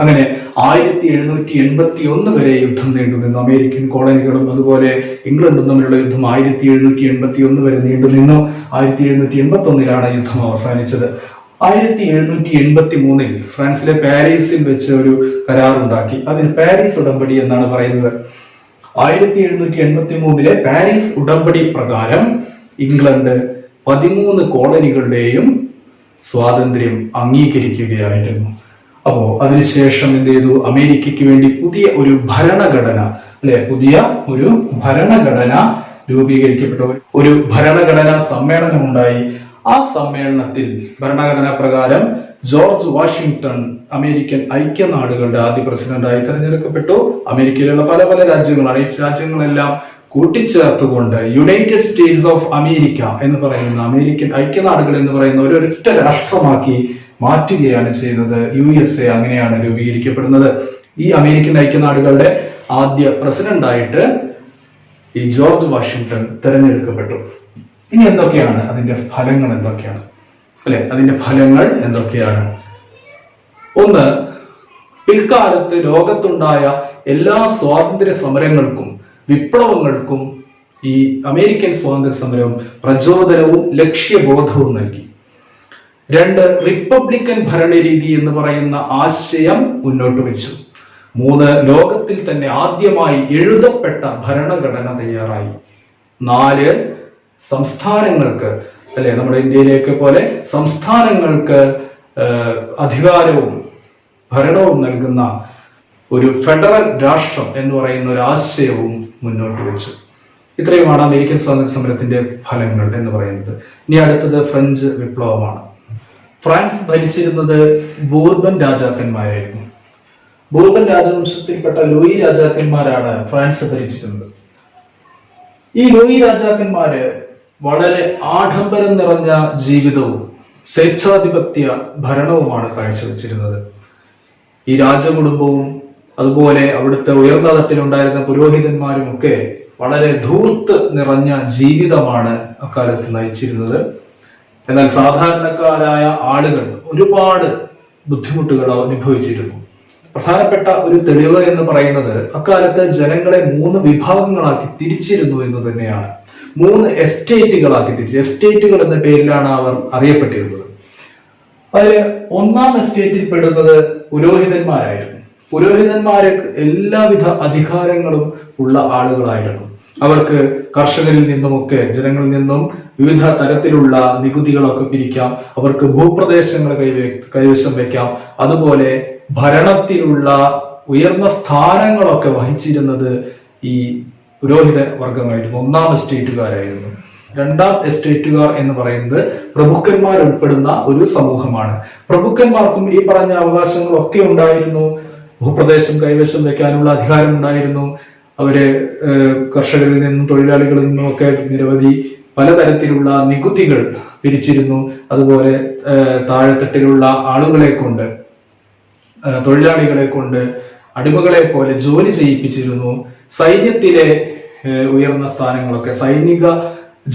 അങ്ങനെ 1781 വരെ യുദ്ധം നീണ്ടുനിന്നു. അമേരിക്കൻ കോളനികളും അതുപോലെ ഇംഗ്ലണ്ടും തമ്മിലുള്ള യുദ്ധം 1781 വരെ നീണ്ടുനിന്നു. 1781 യുദ്ധം അവസാനിച്ചത്. 1783 ഫ്രാൻസിലെ പാരീസിൽ വെച്ച് ഒരു കരാറുണ്ടാക്കി. അതിന് പാരീസ് ഉടമ്പടി എന്നാണ് പറയുന്നത്. 1783 പാരീസ് ഉടമ്പടി പ്രകാരം ഇംഗ്ലണ്ട് 13 കോളനികളുടെയും സ്വാതന്ത്ര്യം അംഗീകരിക്കുകയായിരുന്നു. അപ്പോ അതിനുശേഷം എന്ത് ചെയ്തു? അമേരിക്കയ്ക്ക് വേണ്ടി പുതിയ ഒരു ഭരണഘടന രൂപീകരിക്കപ്പെട്ടു. ഒരു ഭരണഘടനാ സമ്മേളനം ഉണ്ടായി. ആ സമ്മേളനത്തിൽ ഭരണഘടനാ പ്രകാരം ജോർജ് വാഷിംഗ്ടൺ അമേരിക്കൻ ഐക്യനാടുകളുടെ ആദ്യ പ്രസിഡന്റായി തെരഞ്ഞെടുക്കപ്പെട്ടു. അമേരിക്കയിലുള്ള പല പല രാജ്യങ്ങളാണ്. ഈ രാജ്യങ്ങളെല്ലാം കൂട്ടിച്ചേർത്തുകൊണ്ട് യുണൈറ്റഡ് സ്റ്റേറ്റ്സ് ഓഫ് അമേരിക്ക എന്ന് പറയുന്ന അമേരിക്കൻ ഐക്യനാടുകൾ എന്ന് പറയുന്ന ഒരൊറ്റ രാഷ്ട്രമാക്കി മാറ്റുകയാണ് ചെയ്തത്. USA അങ്ങനെയാണ് രൂപീകരിക്കപ്പെടുന്നത്. ഈ അമേരിക്കൻ ഐക്യനാടുകളുടെ ആദ്യ പ്രസിഡന്റായിട്ട് ഈ ജോർജ് വാഷിംഗ്ടൺ തെരഞ്ഞെടുക്കപ്പെട്ടു. ഇനി എന്തൊക്കെയാണ് അതിന്റെ ഫലങ്ങൾ എന്തൊക്കെയാണ് അല്ലെ? അതിന്റെ ഫലങ്ങൾ എന്തൊക്കെയാണ്? ഒന്ന്, പിൽക്കാലത്ത് ലോകത്തുണ്ടായ എല്ലാ സ്വാതന്ത്ര്യ സമരങ്ങൾക്കും വിപ്ലവങ്ങൾക്കും ഈ അമേരിക്കൻ സ്വാതന്ത്ര്യ സമരം പ്രചോദനവും ലക്ഷ്യബോധവും നൽകി. രണ്ട്, റിപ്പബ്ലിക്കൻ ഭരണരീതി എന്ന് പറയുന്ന ആശയം മുന്നോട്ട് വെച്ചു. മൂന്ന്, ലോകത്തിൽ തന്നെ ആദ്യമായി എഴുതപ്പെട്ട ഭരണഘടന തയ്യാറായി. നാല്, സംസ്ഥാനങ്ങൾക്ക് അല്ലെ, നമ്മുടെ ഇന്ത്യയിലേക്ക് പോലെ സംസ്ഥാനങ്ങൾക്ക് അധികാരവും ഭരണവും നൽകുന്ന ഒരു ഫെഡറൽ രാഷ്ട്രം എന്ന് പറയുന്ന ഒരു ആശയവും മുന്നോട്ട് വെച്ചു. ഇത്രയുമാണ് അമേരിക്കൻ സ്വാതന്ത്ര്യ സമരത്തിന്റെ ഫലങ്ങൾ എന്ന് പറയുന്നത്. ഇനി അടുത്തത് ഫ്രഞ്ച് വിപ്ലവമാണ്. ഫ്രാൻസ് ഭരിച്ചിരുന്നത് ബൂർബൻ രാജാക്കന്മാരായിരുന്നു. ബൂർബൻ രാജവംശത്തിൽപ്പെട്ട ലൂയി രാജാക്കന്മാരാണ് ഫ്രാൻസ് ഭരിച്ചിരുന്നത്. ഈ ലൂയി രാജാക്കന്മാര് വളരെ ആഡംബരം നിറഞ്ഞ ജീവിതവും സ്വേച്ഛാധിപത്യ ഭരണവുമാണ് കാഴ്ചവെച്ചിരുന്നത്. ഈ രാജകുടുംബവും അതുപോലെ അവിടുത്തെ ഉയർന്ന തട്ടിലുണ്ടായിരുന്ന പുരോഹിതന്മാരും ഒക്കെ വളരെ ധൂർത്ത് നിറഞ്ഞ ജീവിതമാണ് അക്കാലത്ത് നയിച്ചിരുന്നത്. എന്നാൽ സാധാരണക്കാരായ ആളുകൾ ഒരുപാട് ബുദ്ധിമുട്ടുകൾ അനുഭവിച്ചിരുന്നു. പ്രധാനപ്പെട്ട ഒരു തെളിവ് എന്ന് പറയുന്നത് അക്കാലത്ത് ജനങ്ങളെ 3 വിഭാഗങ്ങളാക്കി തിരിച്ചിരുന്നു എന്ന് തന്നെയാണ്. 3 എസ്റ്റേറ്റുകളാക്കി തിരിച്ചു. എസ്റ്റേറ്റുകൾ എന്ന പേരിലാണ് അവർ അറിയപ്പെട്ടിരുന്നത്. അതിൽ ഒന്നാം എസ്റ്റേറ്റിൽ പെടുന്നത് പുരോഹിതന്മാരായിരുന്നു. പുരോഹിതന്മാരെ എല്ലാവിധ അധികാരങ്ങളും ഉള്ള ആളുകളായിരുന്നു. അവർക്ക് കർഷകരിൽ നിന്നുമൊക്കെ ജനങ്ങളിൽ നിന്നും വിവിധ തരത്തിലുള്ള നികുതികളൊക്കെ പിരിക്കാം. അവർക്ക് ഭൂപ്രദേശങ്ങൾ കൈവശം വയ്ക്കാം. അതുപോലെ ഭരണത്തിലുള്ള ഉയർന്ന സ്ഥാനങ്ങളൊക്കെ വഹിച്ചിരുന്നത് ഈ പുരോഹിത വർഗമായിരുന്നു. ഒന്നാം എസ്റ്റേറ്റുകാരായിരുന്നു. രണ്ടാം എസ്റ്റേറ്റുകാർ എന്ന് പറയുന്നത് പ്രഭുക്കന്മാർ ഉൾപ്പെടുന്ന ഒരു സമൂഹമാണ്. പ്രഭുക്കന്മാർക്കും ഈ പറഞ്ഞ അവകാശങ്ങളൊക്കെ ഉണ്ടായിരുന്നു. ഭൂപ്രദേശം കൈവശം വയ്ക്കാനുള്ള അധികാരം ഉണ്ടായിരുന്നു. അവര് കർഷകരിൽ നിന്നും തൊഴിലാളികളിൽ നിന്നും ഒക്കെ നിരവധി പലതരത്തിലുള്ള നികുതികൾ പിരിച്ചിരുന്നു. അതുപോലെ താഴെത്തട്ടിലുള്ള ആളുകളെ കൊണ്ട്, തൊഴിലാളികളെ കൊണ്ട് അടിമകളെ പോലെ ജോലി ചെയ്യിപ്പിച്ചിരുന്നു. സൈന്യത്തിലെ ഉയർന്ന സ്ഥാനങ്ങളൊക്കെ, സൈനിക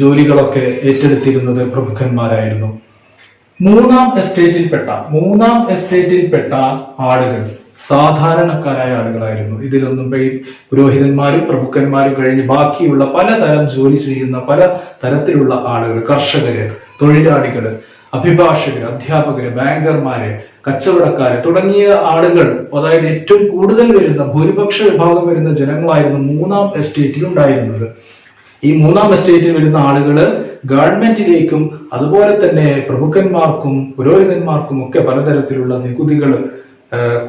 ജോലികളൊക്കെ ഏറ്റെടുത്തിരുന്നത് പ്രഭുക്കന്മാരായിരുന്നു. മൂന്നാം എസ്റ്റേറ്റിൽപ്പെട്ട ആളുകൾ സാധാരണക്കാരായ ആളുകളായിരുന്നു. ഇതിലൊന്നും പുരോഹിതന്മാരും പ്രഭുക്കന്മാരും കഴിഞ്ഞ് ബാക്കിയുള്ള പലതരം ജോലി ചെയ്യുന്ന പല തരത്തിലുള്ള ആളുകൾ, കർഷകര്, തൊഴിലാളികള്, അഭിഭാഷകര്, അധ്യാപകര്, ബാങ്കർമാര്, കച്ചവടക്കാര് തുടങ്ങിയ ആളുകൾ, അതായത് ഏറ്റവും കൂടുതൽ വരുന്ന ഭൂരിപക്ഷ വിഭാഗം വരുന്ന ജനങ്ങളായിരുന്നു മൂന്നാം എസ്റ്റേറ്റിൽ ഉണ്ടായിരുന്നത്. ഈ മൂന്നാം എസ്റ്റേറ്റിൽ വരുന്ന ആളുകള് ഗവൺമെന്റിലേക്കും അതുപോലെ തന്നെ പ്രഭുക്കന്മാർക്കും പുരോഹിതന്മാർക്കും ഒക്കെ പലതരത്തിലുള്ള നികുതികൾ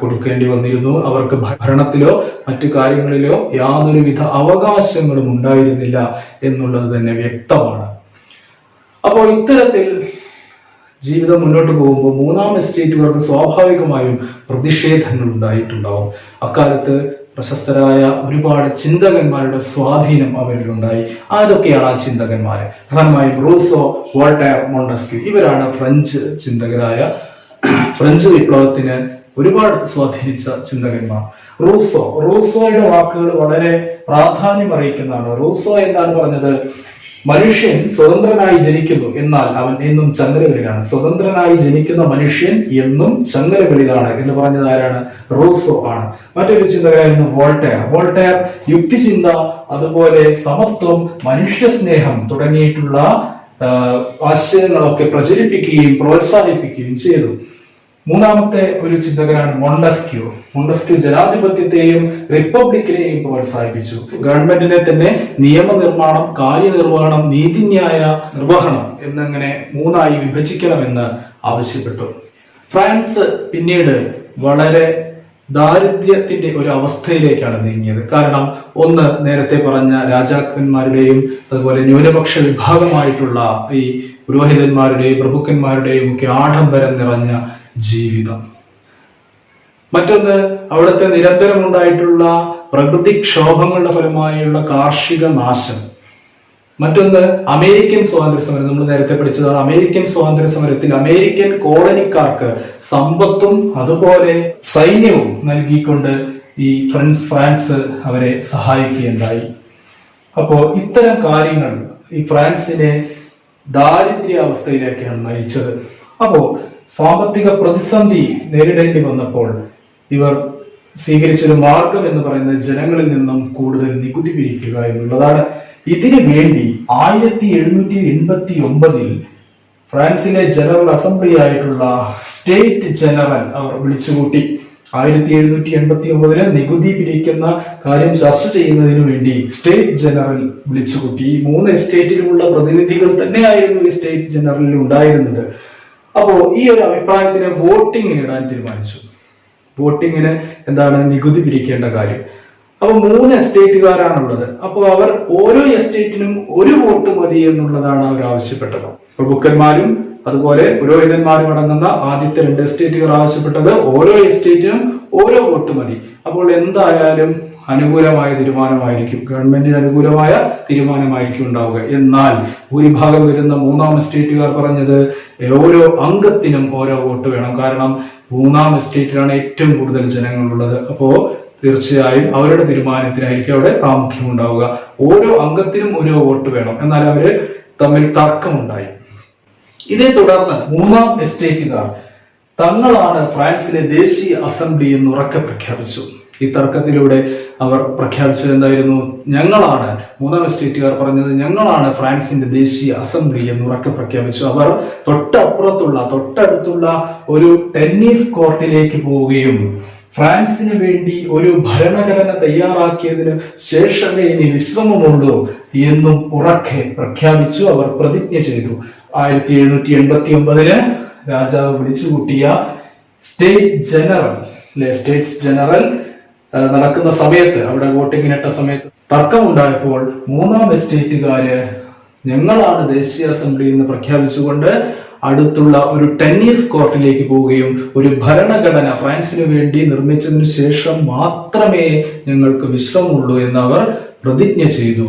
കൊടുക്കേണ്ടി വന്നിരുന്നു. അവർക്ക് ഭരണത്തിലോ മറ്റു കാര്യങ്ങളിലോ യാതൊരുവിധ അവകാശങ്ങളും ഉണ്ടായിരുന്നില്ല എന്നുള്ളത് തന്നെ വ്യക്തമാണ്. അപ്പോൾ ഇത്തരത്തിൽ ജീവിതം മുന്നോട്ട് പോകുമ്പോൾ മൂന്നാം എസ്റ്റേറ്റുകാർക്ക് സ്വാഭാവികമായും പ്രതിഷേധങ്ങൾ ഉണ്ടായിട്ടുണ്ടാവും. അക്കാലത്ത് പ്രശസ്തരായ ഒരുപാട് ചിന്തകന്മാരുടെ സ്വാധീനം അവരിലുണ്ടായി. അതൊക്കെയാണ് ആ ചിന്തകന്മാര്. പ്രധാനമായും റൂസോ, വോൾട്ടയർ, മോണ്ടസ്ക്യൂ, ഇവരാണ് ഫ്രഞ്ച് ചിന്തകരായ ഫ്രഞ്ച് വിപ്ലവത്തിന് ഒരുപാട് സ്വാധീനിച്ച ചിന്തകന്മാർ. റൂസോയുടെ വാക്കുകൾ വളരെ പ്രാധാന്യം അറിയിക്കുന്നതാണ്. റൂസോ എന്താണ് പറഞ്ഞത്? മനുഷ്യൻ സ്വതന്ത്രനായി ജനിക്കുന്നു, എന്നാൽ അവൻ എന്നും ചങ്ങലകളിലാണ്. സ്വതന്ത്രനായി ജനിക്കുന്ന മനുഷ്യൻ എന്നും ചങ്ങലകളിലാണ് എന്ന് പറഞ്ഞത് ആരാണ്? റൂസോ ആണ്. മറ്റൊരു ചിന്തകരായിരുന്നു വോൾട്ടയർ യുക്തിചിന്ത, അതുപോലെ സമത്വം, മനുഷ്യസ്നേഹം തുടങ്ങിയിട്ടുള്ള ആശയങ്ങളൊക്കെ പ്രചരിപ്പിക്കുകയും പ്രോത്സാഹിപ്പിക്കുകയും ചെയ്തു. മൂന്നാമത്തെ ഒരു ചിന്തകനാണ് മോണ്ടസ്ക്യൂ ജനാധിപത്യത്തെയും റിപ്പബ്ലിക്കിനെയും പ്രോത്സാഹിപ്പിച്ചു. ഗവൺമെന്റിനെ തന്നെ നിയമനിർമ്മാണം, കാര്യനിർവഹണം, നീതിന്യായ നിർവഹണം എന്നിങ്ങനെ 3ആയി വിഭജിക്കണമെന്ന് ആവശ്യപ്പെട്ടു. ഫ്രാൻസ് പിന്നീട് വളരെ ദാരിദ്ര്യത്തിന്റെ ഒരു അവസ്ഥയിലേക്കാണ് നീങ്ങിയത്. കാരണം ഒന്ന്, നേരത്തെ പറഞ്ഞ രാജാക്കന്മാരുടെയും അതുപോലെ ന്യൂനപക്ഷ വിഭാഗമായിട്ടുള്ള ഈ പുരോഹിതന്മാരുടെയും പ്രഭുക്കന്മാരുടെയും ഒക്കെ ആഡംബരം നിറഞ്ഞ ജീവിതം. മറ്റൊന്ന് അവിടുത്തെ നിരന്തരം ഉണ്ടായിട്ടുള്ള പ്രകൃതിക്ഷോഭങ്ങളുടെ ഫലമായുള്ള കാർഷിക നാശം. മറ്റൊന്ന് അമേരിക്കൻ സ്വാതന്ത്ര്യ സമരം. നമ്മൾ നേരത്തെ പഠിച്ചതാണ് അമേരിക്കൻ സ്വാതന്ത്ര്യ സമരത്തിൽ അമേരിക്കൻ കോളനിക്കാർക്ക് സമ്പത്തും അതുപോലെ സൈന്യവും നൽകിക്കൊണ്ട് ഈ ഫ്രാൻസ് അവരെ സഹായിക്കുകയുണ്ടായി. അപ്പോ ഇത്തരം കാര്യങ്ങൾ ഈ ഫ്രാൻസിനെ ദാരിദ്ര്യാവസ്ഥയിലേക്കാണ് നയിച്ചത്. അപ്പോ സാമ്പത്തിക പ്രതിസന്ധി നേരിടേണ്ടി വന്നപ്പോൾ ഇവർ സ്വീകരിച്ചൊരു മാർഗം എന്ന് പറയുന്നത് ജനങ്ങളിൽ നിന്നും കൂടുതൽ നികുതി പിരിക്കുക എന്നുള്ളതാണ്. ഇതിനു വേണ്ടി 1789 ഫ്രാൻസിലെ ജനറൽ അസംബ്ലി ആയിട്ടുള്ള സ്റ്റേറ്റ് ജനറൽ അവർ വിളിച്ചുകൂട്ടി. 1789 നികുതി പിരിക്കുന്ന കാര്യം ചർച്ച ചെയ്യുന്നതിന് വേണ്ടി സ്റ്റേറ്റ് ജനറൽ വിളിച്ചുകൂട്ടി. ഈ 3 എസ്റ്റേറ്റിലുമുള്ള പ്രതിനിധികൾ തന്നെയായിരുന്നു ഈ സ്റ്റേറ്റ് ജനറലിൽ ഉണ്ടായിരുന്നത്. അപ്പോ ഈ ഒരു അഭിപ്രായത്തിന് വോട്ടിംഗ് ഇടാൻ തീരുമാനിച്ചു. വോട്ടിങ്ങിന് എന്താണ് നികുതി പിരിക്കേണ്ട കാര്യം. അപ്പൊ 3 എസ്റ്റേറ്റുകാരാണുള്ളത്. അപ്പോൾ അവർ ഓരോ എസ്റ്റേറ്റിനും ഒരു വോട്ട് മതി എന്നുള്ളതാണ് അവർ ആവശ്യപ്പെട്ടത്. പ്രഭുക്കന്മാരും അതുപോലെ പുരോഹിതന്മാരും അടങ്ങുന്ന ആദ്യത്തെ 2 എസ്റ്റേറ്റുകാർ ആവശ്യപ്പെട്ടത് ഓരോ എസ്റ്റേറ്റിനും ഓരോ വോട്ട് മതി. അപ്പോൾ എന്തായാലും അനുകൂലമായ തീരുമാനമായിരിക്കും, ഗവൺമെന്റിന് അനുകൂലമായ തീരുമാനമായിരിക്കും ഉണ്ടാവുക. എന്നാൽ ഭൂരിഭാഗം വരുന്ന 3ാം എസ്റ്റേറ്റുകാർ പറഞ്ഞത് ഓരോ അംഗത്തിനും ഓരോ വോട്ട് വേണം. കാരണം 3ാം എസ്റ്റേറ്റിലാണ് ഏറ്റവും കൂടുതൽ ജനങ്ങളുള്ളത്. അപ്പോ തീർച്ചയായും അവരുടെ തീരുമാനത്തിനായിരിക്കും അവിടെ പ്രാമുഖ്യം ഉണ്ടാവുക. ഓരോ അംഗത്തിനും ഓരോ വോട്ട് വേണം. എന്നാൽ അവര് തമ്മിൽ തർക്കമുണ്ടായി. ഇതേ തുടർന്ന് 3ാം എസ്റ്റേറ്റുകാർ തങ്ങളാണ് ഫ്രാൻസിലെ ദേശീയ അസംബ്ലി എന്ന് ഉറക്കെ പ്രഖ്യാപിച്ചു. ഈ തർക്കത്തിലൂടെ അവർ പ്രഖ്യാപിച്ചത് എന്തായിരുന്നു? ഞങ്ങളാണ്, 3ാം എസ്റ്റേറ്റുകാർ പറഞ്ഞത് ഞങ്ങളാണ് ഫ്രാൻസിന്റെ ദേശീയ അസംബ്ലി എന്ന് ഉറക്കെ പ്രഖ്യാപിച്ചു. അവർ തൊട്ടടുത്തുള്ള ഒരു ടെന്നീസ് കോർട്ടിലേക്ക് പോവുകയും ഫ്രാൻസിന് വേണ്ടി ഒരു ഭരണഘടന തയ്യാറാക്കിയതിന് ശേഷമേ ഇനി വിശ്രമമുള്ളൂ എന്നും ഉറക്കെ പ്രഖ്യാപിച്ചു. അവർ പ്രതിജ്ഞ ചെയ്തു. 1789 രാജാവ് വിളിച്ചുകൂട്ടിയ സ്റ്റേറ്റ്സ് ജനറൽ നടക്കുന്ന സമയത്ത്, അവിടെ വോട്ടിങ്ങിനിട്ട സമയത്ത് തർക്കമുണ്ടായപ്പോൾ 3ാം എസ്റ്റേറ്റുകാര് ഞങ്ങളാണ് ദേശീയ അസംബ്ലി എന്ന് പ്രഖ്യാപിച്ചുകൊണ്ട് അടുത്തുള്ള ഒരു ടെന്നീസ് കോർട്ടിലേക്ക് പോവുകയും ഒരു ഭരണഘടന ഫ്രാൻസിന് വേണ്ടി നിർമ്മിച്ചതിനു ശേഷം മാത്രമേ ഞങ്ങൾക്ക് വിശ്രമമുള്ളൂ എന്നവർ പ്രതിജ്ഞ ചെയ്തു.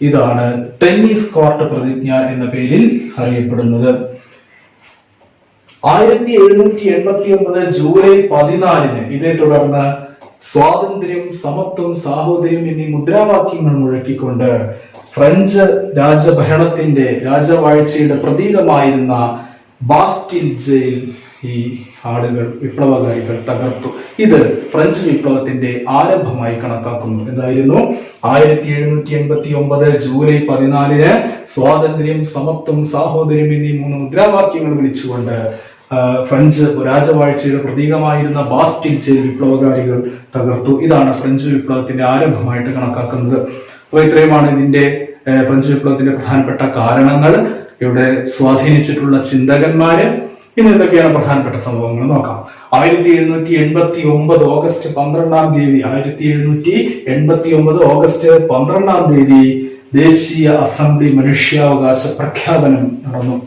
ഇതാണ് ടെന്നീസ് കോർട്ട് പ്രതിജ്ഞ എന്ന പേരിൽ അറിയപ്പെടുന്നത്. 1789 ജൂലൈ 14 ഇതേ തുടർന്ന് സ്വാതന്ത്ര്യം, സമത്വം, സാഹോദര്യം എന്നീ മുദ്രാവാക്യങ്ങൾ മുഴക്കിക്കൊണ്ട് ഫ്രഞ്ച് രാജഭരണത്തിന്റെ രാജവാഴ്ചയുടെ പ്രതീകമായിരുന്ന ബാസ്റ്റിൽ ജയിൽ ഈ ആളുകൾ, വിപ്ലവകാരികൾ തകർത്തു. ഇത് ഫ്രഞ്ച് വിപ്ലവത്തിന്റെ ആരംഭമായി കണക്കാക്കുന്നു. എന്തായിരുന്നു? 1789 ജൂലൈ 14 സ്വാതന്ത്ര്യം, സമത്വം, സാഹോദര്യം എന്നീ 3 മുദ്രാവാക്യങ്ങൾ വിളിച്ചുകൊണ്ട് ഫ്രഞ്ച് രാജവാഴ്ചയുടെ പ്രതീകമായിരുന്ന ബാസ്റ്റിൽ ജയിൽ വിപ്ലവകാരികൾ തകർത്തു. ഇതാണ് ഫ്രഞ്ച് വിപ്ലവത്തിന്റെ ആരംഭമായിട്ട് കണക്കാക്കുന്നത്. അപ്പൊ ഇത്രയുമാണ് ഇതിന്റെ ഫ്രഞ്ച് വിപ്ലവത്തിന്റെ പ്രധാനപ്പെട്ട കാരണങ്ങൾ, ഇവിടെ സ്വാധീനിച്ചിട്ടുള്ള ചിന്തകന്മാര്. ഇനി എന്തൊക്കെയാണ് പ്രധാനപ്പെട്ട സംഭവങ്ങൾ നോക്കാം. 1789 ഓഗസ്റ്റ് 12 തീയതി 1789 ഓഗസ്റ്റ് 12 തീയതി ദേശീയ അസംബ്ലി മനുഷ്യാവകാശ പ്രഖ്യാപനം നടന്നു.